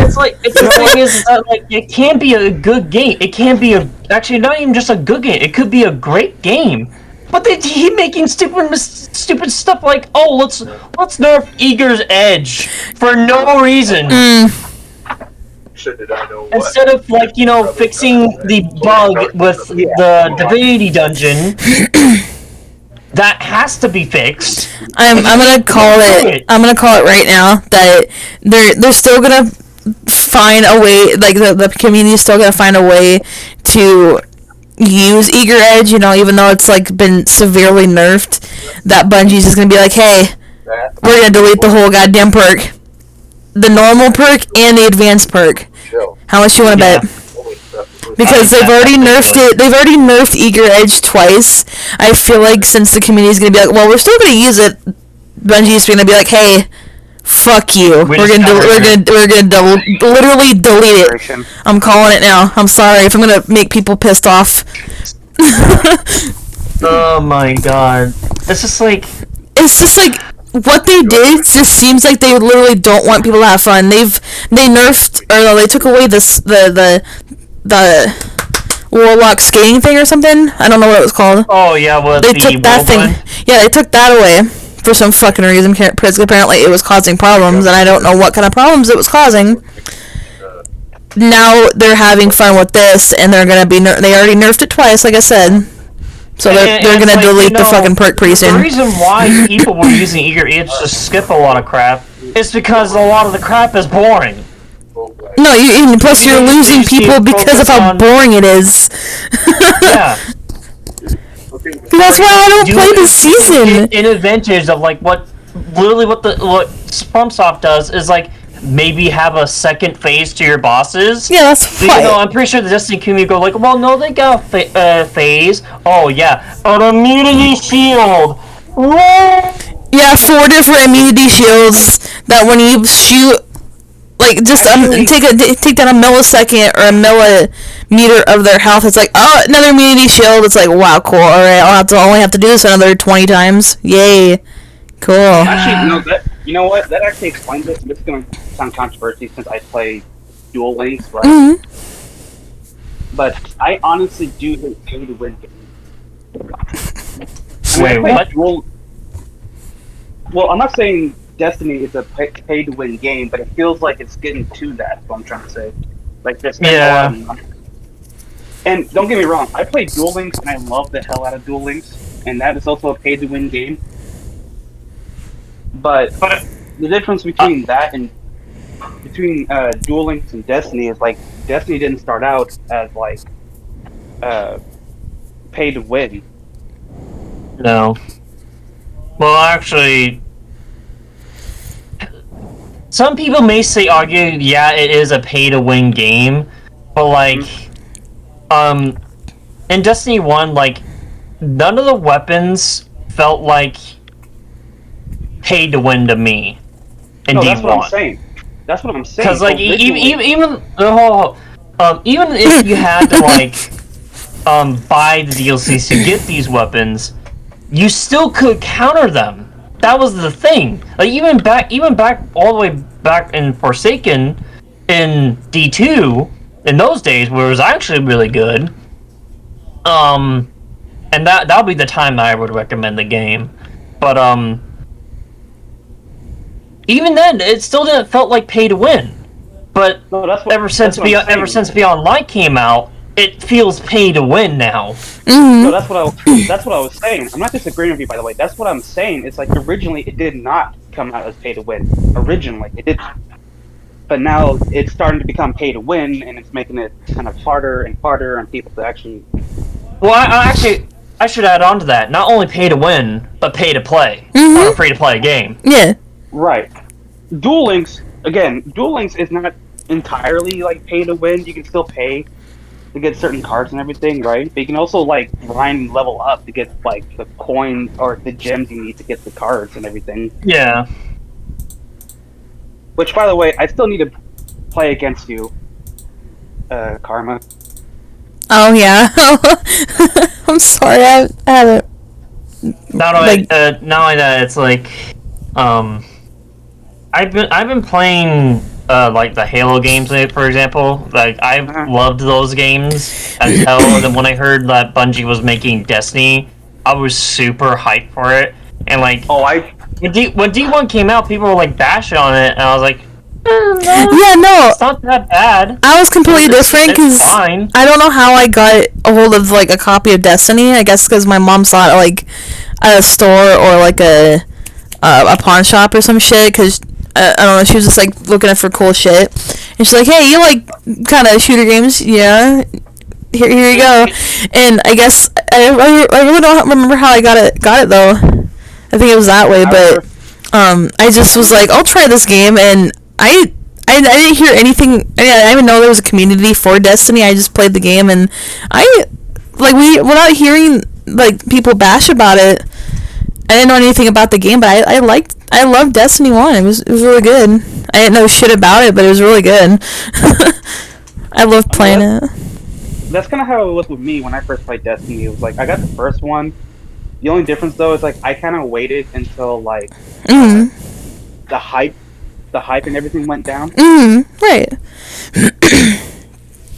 It's like the thing is that like it can be a good game. It can be actually not even just a good game. It could be a great game. But they keep making stupid stuff like, oh, let's nerf Eager's Edge for no reason. Instead of like fixing the bug with the Divinity Dungeon, that has to be fixed. I'm gonna call it. I'm gonna call it right now that they're still gonna find a way. Like the community is still gonna find a way to use Eager Edge, even though it's like been severely nerfed. That Bungie's just gonna be like, hey, we're gonna delete the whole goddamn perk, the normal perk and the advanced perk. How much you want to bet? Because they've already nerfed it. They've already nerfed Eager Edge twice. I feel like since the community's gonna be like, well, we're still gonna use it, Bungie's gonna be like, hey, fuck you. We're gonna literally delete it. I'm calling it now. I'm sorry if I'm gonna make people pissed off. Oh my god. It's just like what they did just seems like they literally don't want people to have fun. They nerfed, or no, they took away the Warlock skating thing or something. I don't know what it was called. Oh yeah, well they took that thing. Yeah, they took that away for some fucking reason. Because apparently it was causing problems, and I don't know what kind of problems it was causing. Now they're having fun with this, and they're gonna be. They already nerfed it twice, like I said. So they're gonna delete the fucking perk pretty soon. The reason why people were using Eager Edge to skip a lot of crap is because a lot of the crap is boring. No, plus you're losing people because of how boring it is. Yeah. That's why I don't play this season. An advantage of like what FromSoft does is like maybe have a second phase to your bosses. Yeah, that's fine. I'm pretty sure the Destiny community go like, well, no, they got phase. Oh yeah, an immunity shield. What? Yeah, 4 different immunity shields that when you shoot like just take down a millisecond or a millimeter of their health. It's like, oh, another immunity shield. It's like, wow, cool. All right, I'll only have to do this another 20 times. Yay, cool. Actually, you know what? That actually explains it. This is gonna sound controversial since I play Duel Links, right? Mm-hmm. But I honestly do hate pay to win games. Wait, what? Well, I'm not saying Destiny is a pay to win game, but it feels like it's getting to that. That's what I'm trying to say. Like there's a lot of money. And don't get me wrong, I play Duel Links and I love the hell out of Duel Links, and that is also a pay to win game. But the difference between that and between Duel Links and Destiny is like Destiny didn't start out as like pay to win. No. Well, actually, some people may argue, yeah, it is a pay-to-win game, but like, in Destiny 1, like, none of the weapons felt like paid-to-win to me. In No, D1. that's what I'm saying. That's what I'm saying. Because like, even if you had to like, buy the DLCs to get these weapons, you still could counter them. That was the thing. Like even back all the way back in Forsaken, in D2, in those days, where it was actually really good. And that'll be the time that I would recommend the game. But even then, it still didn't felt like pay to win. But ever since Beyond Light came out, it feels pay to win now. Mm-hmm. No, that's what I was saying. I'm not disagreeing with you, by the way. That's what I'm saying. It's like originally it did not come out as pay to win. Originally it didn't, but now it's starting to become pay to win, and it's making it kind of harder and harder on people to actually. Well, I should add on to that. Not only pay to win, but pay to play on a free to play game. Yeah. Right. Duel Links is not entirely like pay to win. You can still pay to get certain cards and everything, right? But you can also like grind and level up to get like the coins or the gems you need to get the cards and everything. Yeah. Which, by the way, I still need to play against you, Karma. Oh yeah. I'm sorry, I haven't. Not only that, it's like, I've been playing like the Halo games, for example. Like I've loved those games as hell. And then when I heard that Bungie was making Destiny, I was super hyped for it. And like, when D1 came out, people were like bashing on it, and I was like, no, it's not that bad. I was completely different because I don't know how I got a hold of like a copy of Destiny. I guess because my mom saw it like at a store or like a pawn shop or some shit. Because I don't know, she was just like looking for cool shit, and she's like, "Hey, you like kind of shooter games? Yeah, here you go." And I guess I really don't remember how I got it though. I think it was that way, but I just was like, I'll try this game, and I didn't hear anything. I didn't even know there was a community for Destiny. I just played the game, and without hearing like people bash about it, I didn't know anything about the game, but I loved Destiny 1. It was really good. I didn't know shit about it, but it was really good. I loved playing it. That's kind of how it was with me when I first played Destiny. It was like I got the first one. The only difference though is like I kind of waited until like the hype and everything went down. Right.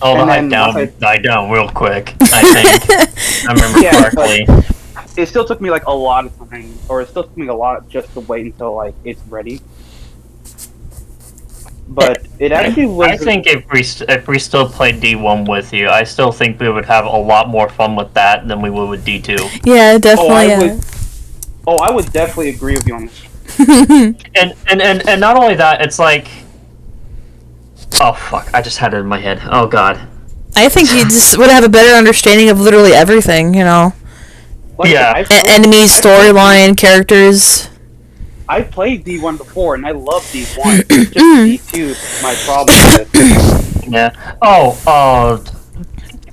Oh, the hype died down real quick, I think. I remember correctly. It still took me like a lot of time, or it still took me a lot just to wait until like it's ready. But it actually was. I think if we still played D1 with you, I still think we would have a lot more fun with that than we would with D2. Yeah, definitely. I would definitely agree with you on this. and not only that, it's like, oh fuck, I just had it in my head. Oh god. I think you just would have a better understanding of literally everything, you know. Like, yeah. Enemies, storyline, characters. I played D1 before, and I love D1. Just D2 is my problem with it. Yeah. Oh,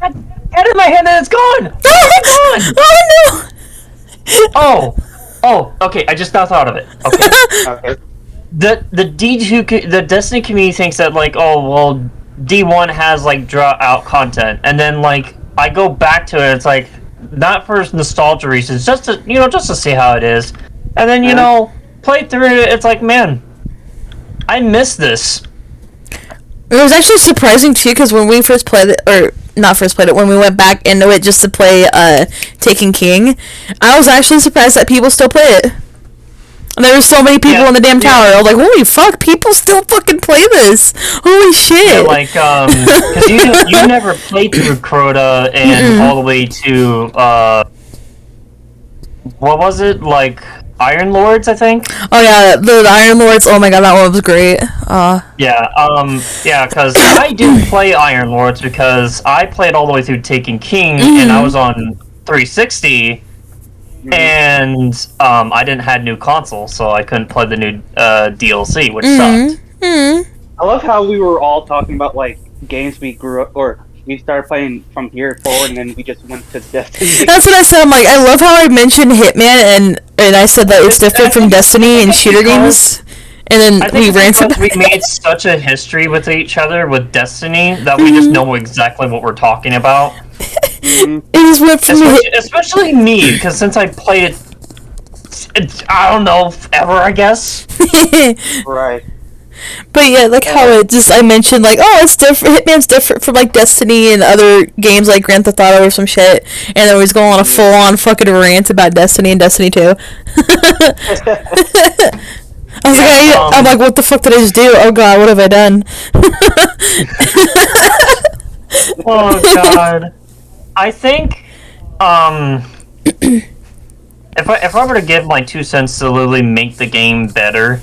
get in my head and it's gone! Oh no! Oh, okay, I just now thought of it. Okay. Okay. the Destiny community thinks that like, oh well, D1 has like draw out content, and then like I go back to it, it's like not for nostalgia reasons, just to see how it is, and then play through it. It's like, man, I miss this. It was actually surprising too, because when we first played it, or not first played it, when we went back into it just to play Taken King, I was actually surprised that people still play it. And there were so many people in the damn tower. I was like, holy fuck, people still fucking play this. Holy shit. Yeah, like, because you never played through Crota and all the way to, what was it? Like, Iron Lords, I think? Oh yeah, the Iron Lords, oh my god, that one was great. Yeah, because I didn't play Iron Lords because I played all the way through Taken King, and I was on 360, and I didn't have new console, so I couldn't play the new DLC, which sucked. I love how we were all talking about like games we grew up, or we started playing from here forward, and then we just went to Destiny. That's what I said. I'm like, I love how I mentioned Hitman, and I said that it's different from Destiny and shooter games. And then we ran to we made such a history with each other with Destiny that we just know exactly what we're talking about. It just went from especially me, because since I played it, I don't know, ever, I guess. Right. But yeah, like how it just, I mentioned like, oh, it's different, Hitman's different from like Destiny and other games like Grand Theft Auto or some shit, and then we was going on a full-on fucking rant about Destiny and Destiny 2. I was like, I'm like, what the fuck did I just do? Oh god, what have I done? Oh god. I think, if I were to give my 2 cents to literally make the game better,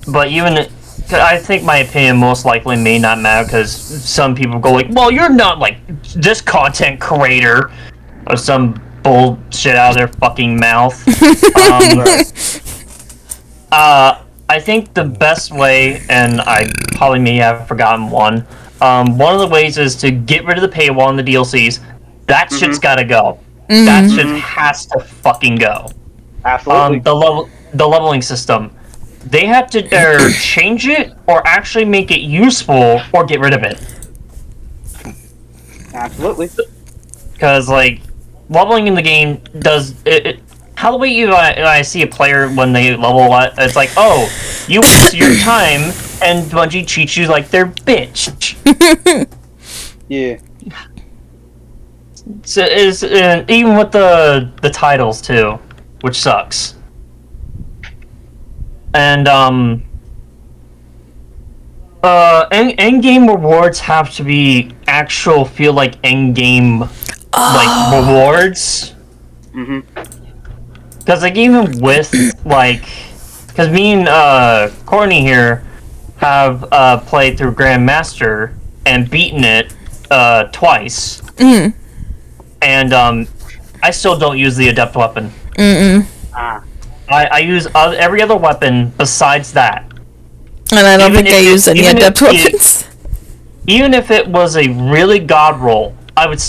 but even, I think my opinion most likely may not matter, because some people go like, well, you're not like this content creator, or some bullshit out of their fucking mouth. I think the best way, and I probably may have forgotten one of the ways is to get rid of the paywall and the DLCs. That shit's gotta go. That shit has to fucking go. Absolutely. The leveling system. They have to either change it or actually make it useful or get rid of it. Absolutely. Because, like, leveling in the game does... how the way I see a player when they level a lot, it's like, oh, you waste your time, and Bungie treats you like they're bitch. Yeah. So even with the titles too, which sucks. And end game rewards have to be feel like end game like rewards. Because like even with like, because me and Courtney here have played through Grandmaster and beaten it twice. And I still don't use the adept weapon. I use every other weapon besides that. And I don't think I use any adept weapons. Even if it was a really god roll, I would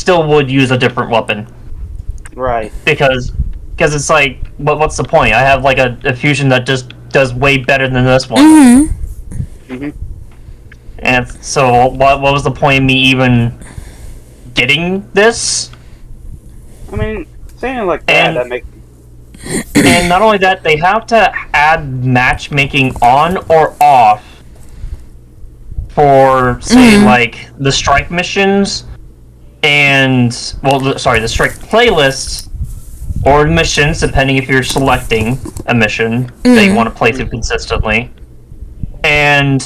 use a different weapon. Right. Because it's like, what's the point? I have like a fusion that just does way better than this one. And so what was the point of me even getting this? I mean, saying it like that makes... And not only that, they have to add matchmaking on or off for, say, like, the strike missions and, well, the strike playlists or missions, depending if you're selecting a mission that you want to play through consistently, and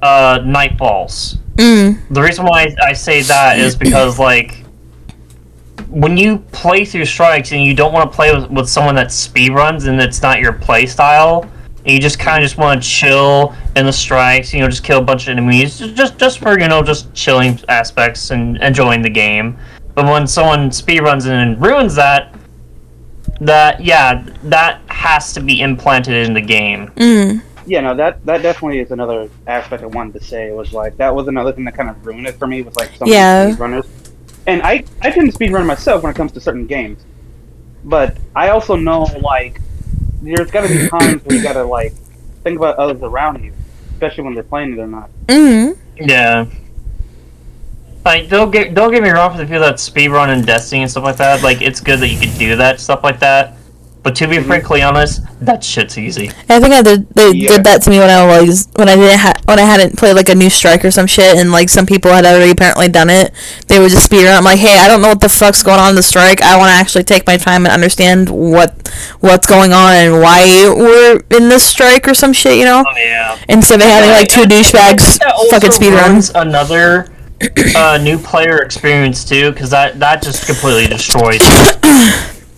nightfalls. The reason why I say that is because, like, when you play through strikes and you don't want to play with someone that speedruns and it's not your play style, and you just kind of just want to chill in the strikes, just kill a bunch of enemies, just for, just chilling aspects and enjoying the game. But when someone speedruns and ruins that has to be implanted in the game. Yeah, no, that definitely is another aspect I wanted to say. Was like, that was another thing that kind of ruined it for me, with like some of the speedrunners. And I can speedrun myself when it comes to certain games. But I also know, like, there's gotta be times where you gotta, like, think about others around you, especially when they're playing it or not. Yeah. Like, don't get me wrong for the people that speedrun in Destiny and stuff like that. Like, it's good that you could do that, stuff like that. But to be frankly honest, that shit's easy. I think they did that to me when I hadn't played like a new strike or some shit, and like some people had already apparently done it. They would just speedrun. I'm like, hey, I don't know what the fuck's going on in the strike. I want to actually take my time and understand what's going on and why we're in this strike or some shit, you know? Oh, yeah. Instead of having like two douchebags fucking speedrun. Another new player experience too, because that just completely destroys it.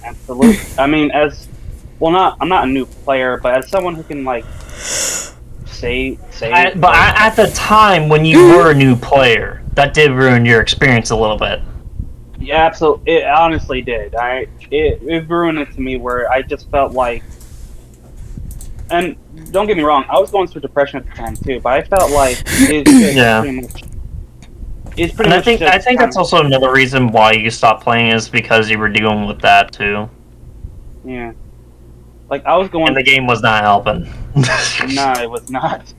Absolutely. I mean, I'm not a new player, but as someone who can like say. At the time when you were a new player, that did ruin your experience a little bit. Yeah, absolutely. It honestly did. It ruined it to me where I just felt like, and don't get me wrong, I was going through depression at the time too, but I felt like it's pretty much. And I think that's also another reason why you stopped playing is because you were dealing with that too. Yeah. Like I was going. And the game was not helping. No, it was not.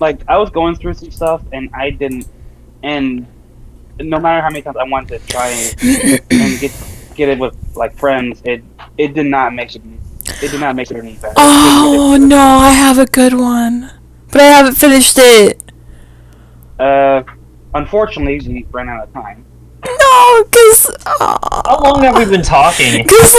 Like I was going through some stuff, and I didn't. And no matter how many times I wanted to try and get it with like friends, it did not make it. It did not make it any better. Oh no, I have a good one, but I haven't finished it. Unfortunately, we ran out of time. No, cause how long have we been talking? Cause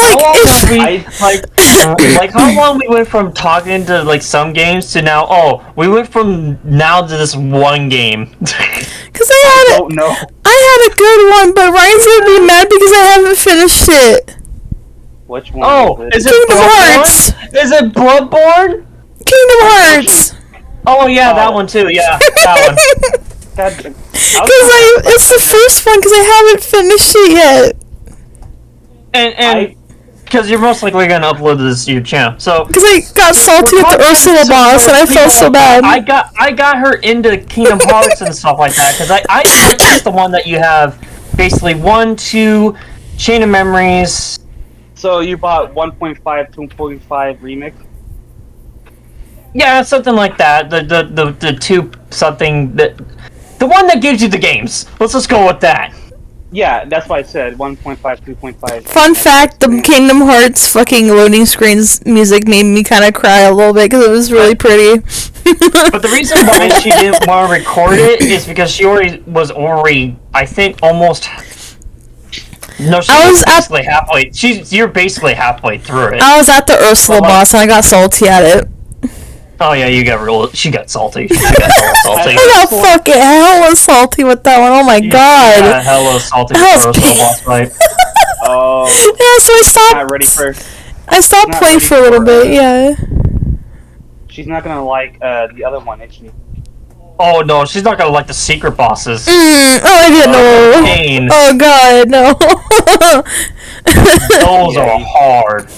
like how long we went from talking to like some games to now? Oh, we went from now to this one game. Cause I had a good one, but Ryan's gonna be mad because I haven't finished it. Which one? Oh, is it Kingdom Hearts? Is it Bloodborne? Kingdom Hearts. Oh yeah, that one too. Yeah, that one. It's the first one because I haven't finished it yet. And because you're most likely gonna upload this to your channel, so because I got salty with the Ursula boss and I felt so bad. I got her into Kingdom Hearts and stuff like that because I purchased the one that you have basically 1, 2, Chain of Memories. So you bought 1.5, 2.5 remix. Yeah, something like that. The two something that. The one that gives you the games. Let's just go with that. Yeah, that's why I said 1.5, 2.5. Fun fact, the Kingdom Hearts fucking loading screens music made me kind of cry a little bit because it was really pretty. But the reason why she didn't want to record it is because she was already, I think, almost... No, basically halfway. You're basically halfway through it. I was at the Ursula boss and I got salty at it. Oh yeah, she got salty. She got hella salty. I got fucking hella salty with that one. Oh my god. Yeah, hella salty with the Ursula boss fight. Oh. Yeah, so I stopped. Not ready for. I stopped playing for a little bit. Yeah. She's not gonna like the other one, is she? Oh no, she's not gonna like the secret bosses. Oh, I didn't know. Pain. Oh god, no. Those are hard.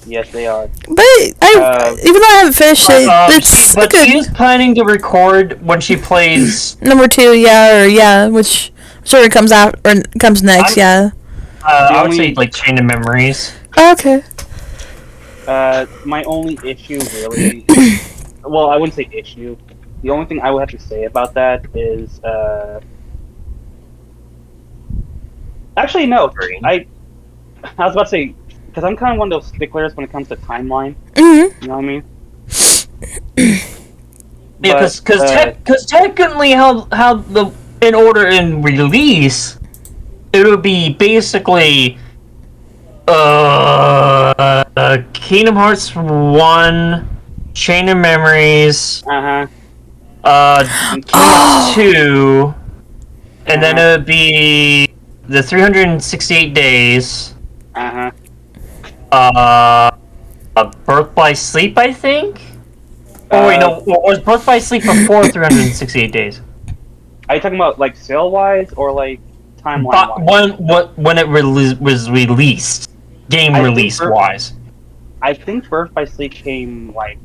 Yes, they are. But even though I haven't finished it, it's but good. she's planning to record when she plays number 2, which sort of comes out or comes next, yeah. I would say like Chain of Memories. Oh, okay. My only issue really, well, I wouldn't say issue. The only thing I would have to say about that is, actually no, I was about to say. Because I'm kind of one of those sticklers when it comes to timeline. Mm-hmm. You know what I mean? Yeah, because technically, in order in release, it would be basically Kingdom Hearts 1, Chain of Memories, Kingdom Hearts 2, and then it would be the 368 days. Birth by Sleep, I think? Oh wait, no, was Birth by Sleep before 368 days? Are you talking about, like, sale-wise, or, like, timeline-wise? When it was released. Game release-wise. I think Birth by Sleep came, like,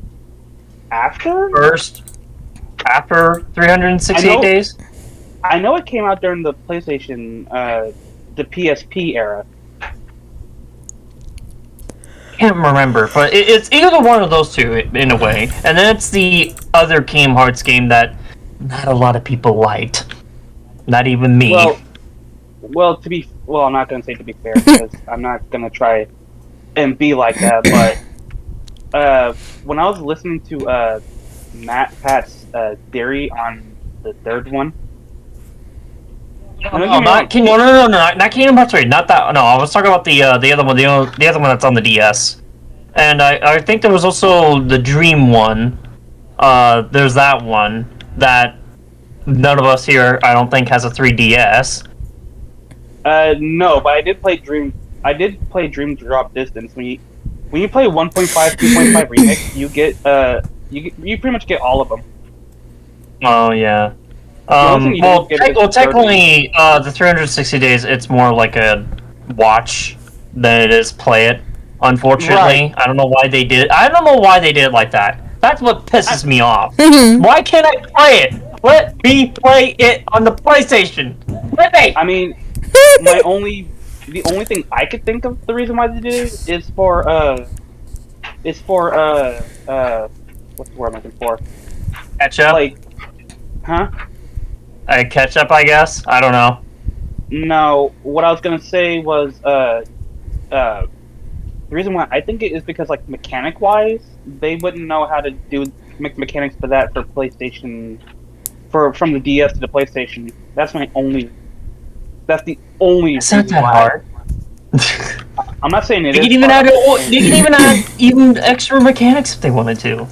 after? After 368 days? I know it came out during the PlayStation, the PSP era. can't remember, but it's either one of those two in a way, and then it's the other Kingdom Hearts game that not a lot of people liked, not even me. I'm not gonna say to be fair because I'm not gonna try and be like that. But when I was listening to Pat's theory on the third one, No, not Kingdom Hearts 3, not that. No, I was talking about the other one, the other one that's on the DS. And I think there was also the Dream one. There's that one that none of us here, I don't think, has a 3DS. no, but I did play Dream. I did play Dream Drop Distance. When you play 1.5, 2.5 remix, you pretty much get all of them. Oh yeah. Technically, the 360 days, it's more like a watch than it is play it. Unfortunately, Right. I don't know why they did. I don't know why they did it like that. That's what pisses me off. Why can't I play it? Let me play it on the PlayStation. Let me. I mean, the only thing I could think of the reason why they did it is for what's the word I'm looking for? Catch up. Like, huh? Catch up, I guess. I don't know. No, what I was gonna say was the reason why I think it is because like mechanic wise, they wouldn't know how to make mechanics for that for PlayStation from the DS to the PlayStation. That's the only It's not reason that why. hard. I'm not saying it They is. can even add. They can even add even extra mechanics if they wanted to.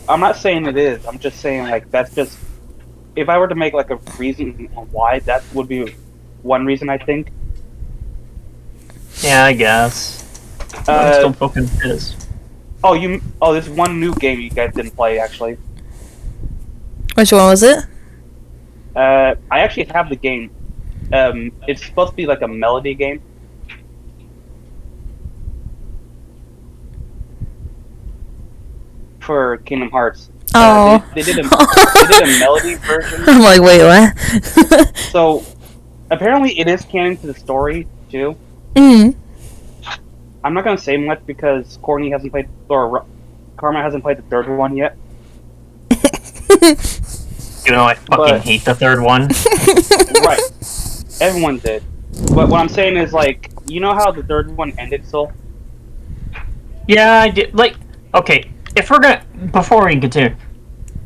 I'm not saying it is. I'm just saying like that's just if I were to make like a reason on why, that would be one reason I think. Yeah, I guess. I'm still fucking pissed. There's one new game you guys didn't play actually. Which one was it? I actually have the game. It's supposed to be like a melody game. For Kingdom Hearts. Oh. They did a melody version. I'm like, wait, what? So apparently it is canon to the story too. Mm. I'm not gonna say much because Karma hasn't played the third one yet. You know, I fucking hate the third one. Right. Everyone did. But what I'm saying is like, you know how the third one ended, Soul? Yeah, I did. Like, okay, if we're gonna before we continue,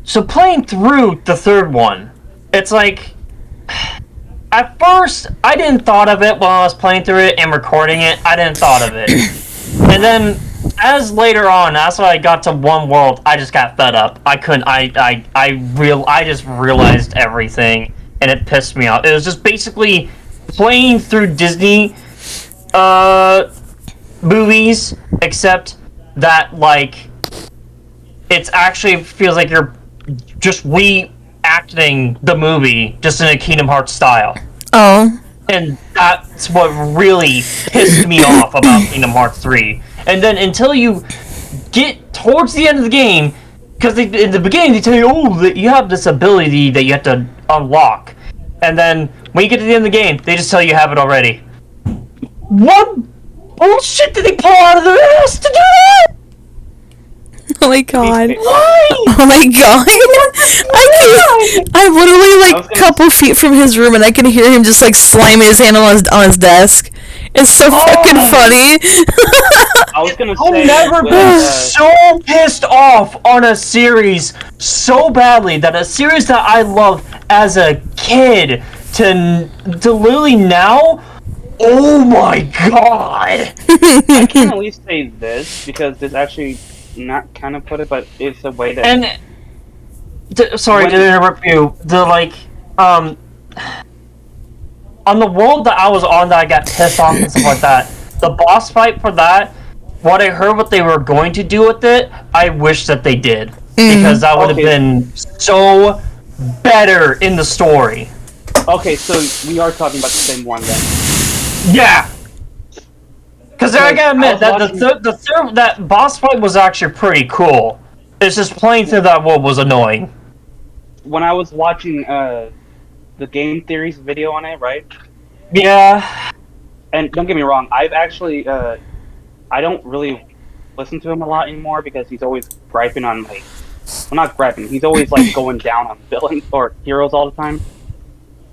so playing through the third one, it's like at first I didn't thought of it while I was playing through it and recording it. I didn't thought of it, and then as later on, as I got to one world, I just got fed up. I couldn't. I just realized everything, and it pissed me off. It was just basically playing through Disney movies, except that like it's actually feels like you're just re-acting the movie just in a Kingdom Hearts style. Oh. And that's what really pissed me off about Kingdom Hearts 3. And then until you get towards the end of the game, because in the beginning they tell you, oh, that you have this ability that you have to unlock. And then when you get to the end of the game, they just tell you have it already. What bullshit did they pull out of their ass to do that? Oh my god. Why? Oh my god. I'm literally like a couple feet from his room and I can hear him just like slamming his hand on his desk. It's so fucking funny. I was gonna say I've never been so pissed off on a series so badly, that a series that I loved as a kid to literally now. Oh my god! I can at least say this because this actually not kind of put it, but it's a way that. And sorry to interrupt you. On the world that I was on that I got pissed off and stuff like that. The boss fight for that, what I heard what they were going to do with it, I wish that they did. Because that would have been so better in the story. Okay, so we are talking about the same one then. Yeah! Because I gotta admit, the third that boss fight was actually pretty cool. It's just playing through that world was annoying. When I was watching the Game Theories video on it, right? Yeah. And don't get me wrong, I've actually I don't really listen to him a lot anymore because he's always griping on like, well, not griping. He's always like going down on villains or heroes all the time.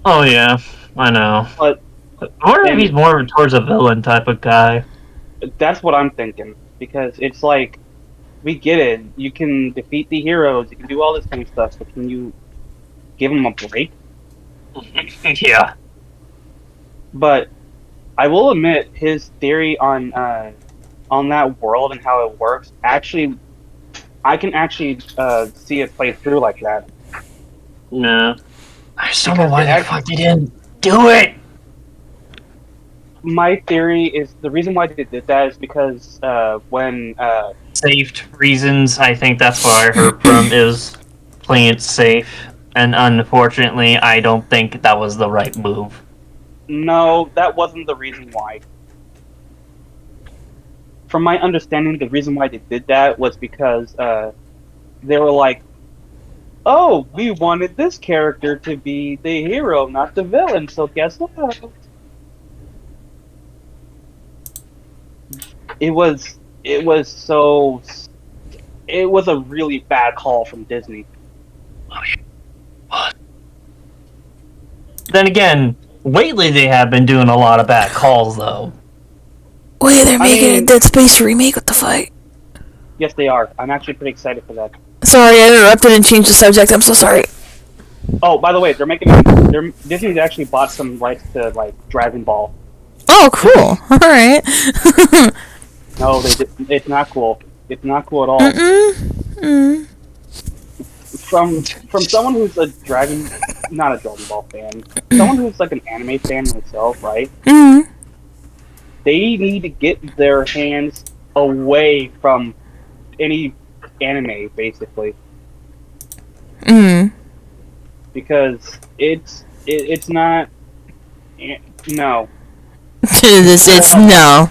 Oh yeah, I know. But I wonder if he's more towards a villain type of guy. that's what I'm thinking because it's like we get it. You can defeat the heroes. You can do all this kind of stuff, but can you give him a break? Yeah. But I will admit his theory on that world and how it works. Actually, I can actually see it play through like that. No. I just don't know why the fuck they didn't do it. My theory is the reason why they did that is because when Safe reasons, I think that's what I heard from is playing it safe. And unfortunately, I don't think that was the right move. no, that wasn't the reason why. From my understanding, the reason why they did that was because they were like, "Oh, we wanted this character to be the hero, not the villain. So guess what? It was so it was a really bad call from Disney." Then again, lately they have been doing a lot of bad calls, though. Wait, they're making a Dead Space remake? What the fuck? Yes, they are. I'm actually pretty excited for that. Sorry, I interrupted and changed the subject. I'm so sorry. Oh, by the way, Disney's actually bought some rights to like Dragon Ball. Oh, cool. All right. No, it's not cool. It's not cool at all. From someone who's not a Dragon Ball fan, someone who's like an anime fan myself, right? They need to get their hands away from any anime, basically. Because it's not. No. It's no.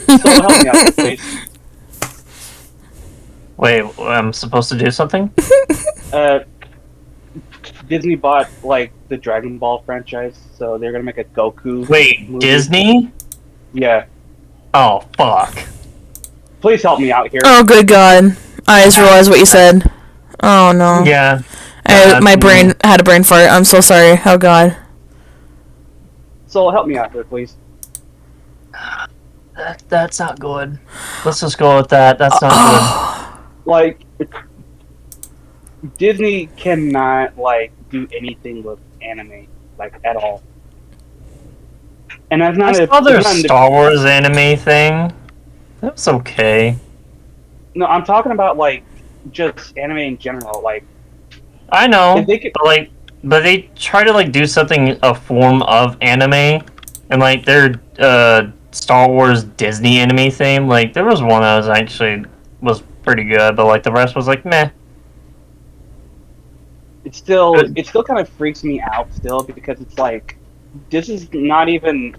So help me out, please. Wait, I'm supposed to do something? Disney bought like the Dragon Ball franchise, so they're gonna make a Goku. Wait, movie. Disney? Yeah. Oh, fuck. Please help me out here. Oh, good God. I just realized what you said. Oh, no. Yeah. My brain had a brain fart. I'm so sorry. Oh, God. So help me out here, please. That's not good. Let's just go with that. That's not Like, Disney cannot like do anything with anime, like at all. And that's not. good. I saw their Star Wars anime thing. That was okay. No, I'm talking about like just anime in general. Like, I know, if they could, but they try to like do something a form of anime, and like their Star Wars Disney anime theme. Like there was one that was pretty good, but like the rest was like meh. it still kind of freaks me out still because it's like this is not even.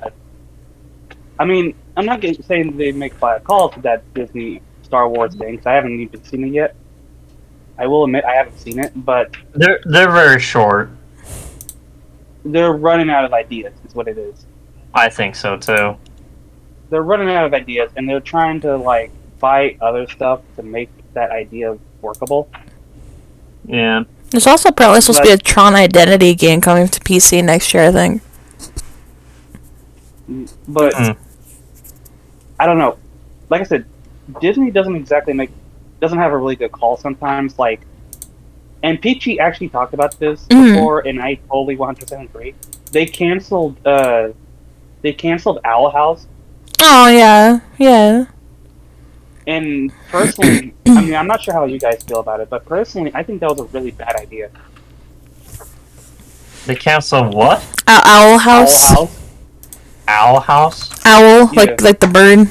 I mean, I'm not saying they make bad calls to that Disney Star Wars thing because I haven't even seen it yet. I will admit I haven't seen it, but They're very short. they're running out of ideas. Is what it is. I think so too. They're running out of ideas, and they're trying to like buy other stuff to make that idea workable. Yeah. There's also apparently supposed to be a Tron Identity game coming to PC next year, I think. But I don't know. Like I said, Disney doesn't have a really good call sometimes. Like, and Peachy actually talked about this before, and I totally 100% agree. They canceled Owl House. Oh yeah. And personally, I mean, I'm not sure how you guys feel about it, but personally, I think that was a really bad idea. They canceled what? Owl House. Owl House? Owl, Yeah. like the bird.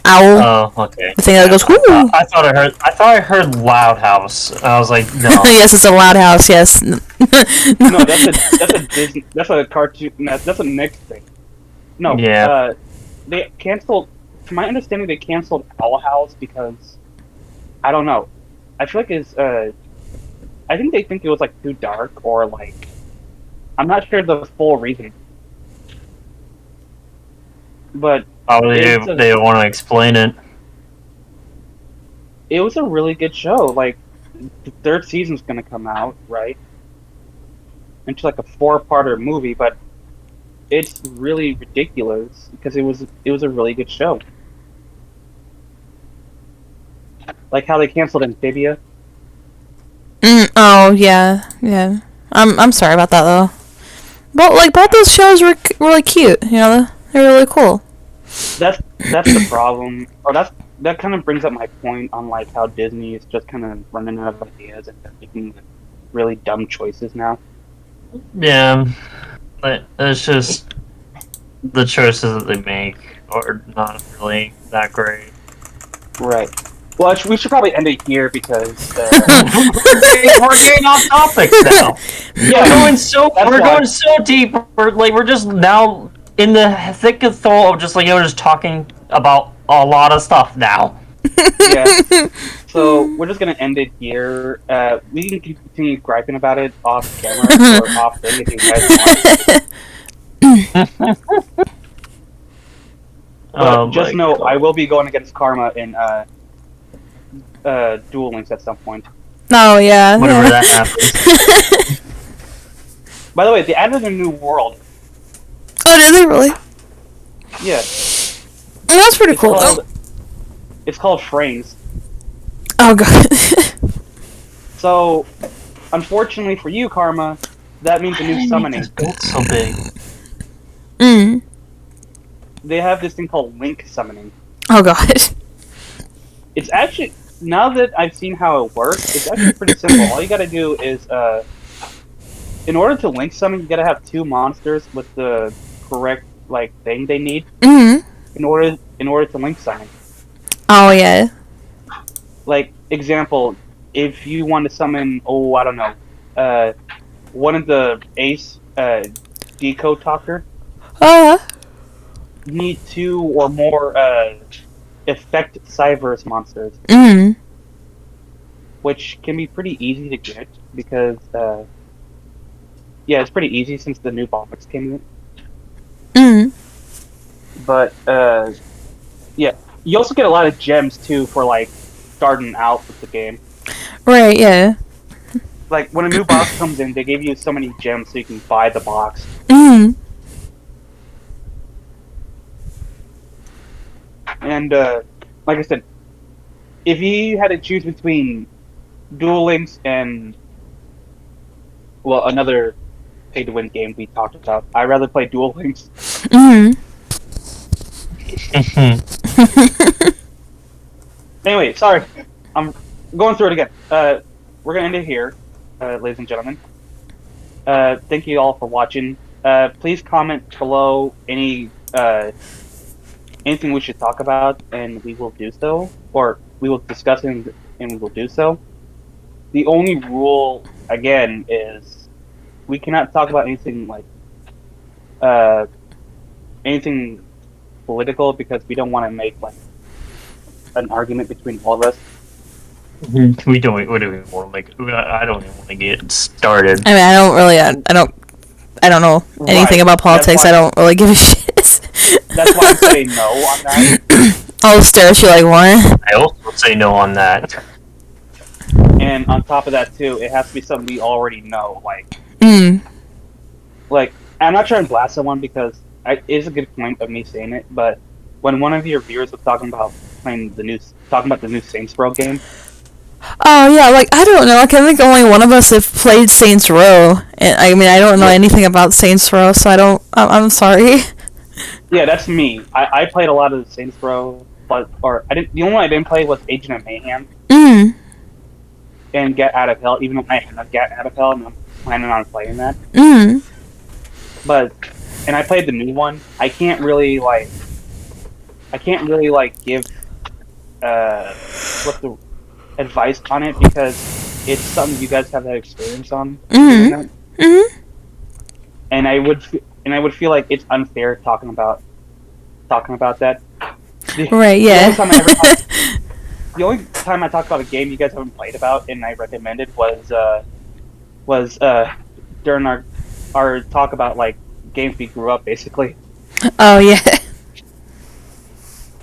Owl. Oh, okay. The thing that goes whoo. I thought I heard Loud House. I was like, no. Yes, it's a loud house. Yes. No, that's a Disney. That's a cartoon. That's a Nick thing. No. Yeah. They canceled. To my understanding, they canceled Owl House because I don't know. I feel like I think they think it was like too dark or like I'm not sure the full reason. But Probably they want to explain it. it was a really good show. Like the third season's gonna come out, right? It's like a four-parter movie, but it's really ridiculous because it was a really good show. Like how they canceled Amphibia. Oh yeah, yeah. I'm sorry about that though. But like both those shows were really cute. You know, they're really cool. That's the problem, or that kind of brings up my point on like how Disney is just kind of running out of ideas and they're making really dumb choices now. Yeah, but it's just the choices that they make are not really that great. Right. Well, we should probably end it here because we're getting off topic now. Yeah, we're going so deep. We're just now in the thick of thought of just just talking about a lot of stuff now. Yeah. So we're just gonna end it here. We can continue griping about it off camera or off thing if you guys want. But just know I will be going against Karma in Duel Links at some point. Oh yeah. Whenever that happens. By the way, they added a new world. Oh, did they really? Yeah. Oh, that's pretty cool. It's called Frames. Oh god. So, unfortunately for you, Karma, that means a new summoning. It's so big. They have this thing called Link summoning. Oh god. It's actually, now that I've seen how it works, it's actually pretty simple. All you gotta do is, in order to Link summon, you gotta have two monsters with the correct, thing they need. In order to Link summon. Oh yeah. Like, example, if you want to summon, I don't know, one of the Ace, Decode Talker, you need two or more, Effect Cyverse monsters. Which can be pretty easy to get, because, it's pretty easy since the new box came in. But, yeah. You also get a lot of gems, too, for, starting out with the game. Right, yeah. Like, when a new box comes in, they give you so many gems so you can buy the box. And, like I said, if you had to choose between Duel Links and, another pay-to-win game we talked about, I'd rather play Duel Links. Anyway, sorry. I'm going through it again. We're going to end it here, ladies and gentlemen. Thank you all for watching. Please comment below anything we should talk about, and we will do so. Or we will discuss it, and we will do so. The only rule, again, is we cannot talk about anything anything political, because we don't want to make an argument between all of us. We don't want to make. I don't even want to get started. I mean, I don't know anything about politics. I don't really give a shit. That's why I say no on that. I'll stare at you like, what? I also say no on that. And on top of that, too, it has to be something we already know. I'm not trying to blast someone, because it is a good point of me saying it, but when one of your viewers was talking about the new Saints Row game. Oh yeah, I don't know. I think only one of us have played Saints Row, and I mean I don't know anything about Saints Row, so I'm sorry. Yeah, that's me. I played a lot of the Saints Row, the only one I didn't play was Agent of Mayhem. And Get Out of Hell, even though I have Get Out of Hell, and I'm planning on playing that. And I played the new one. I can't really give what's the advice on it, because it's something you guys have that experience on. And I would feel like it's unfair talking about that. Right, yeah. The only time I talked about a game you guys haven't played about and I recommended was during our talk about games we grew up, basically. Oh yeah.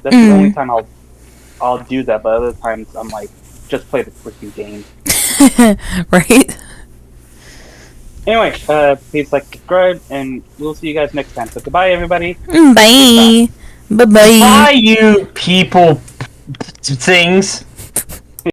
That's the only time I'll I'll do that, but other times I'm like, just play the freaking game. Right? Anyway, please like, subscribe, and we'll see you guys next time. So goodbye, everybody. Bye. Bye-bye. Bye, you people things.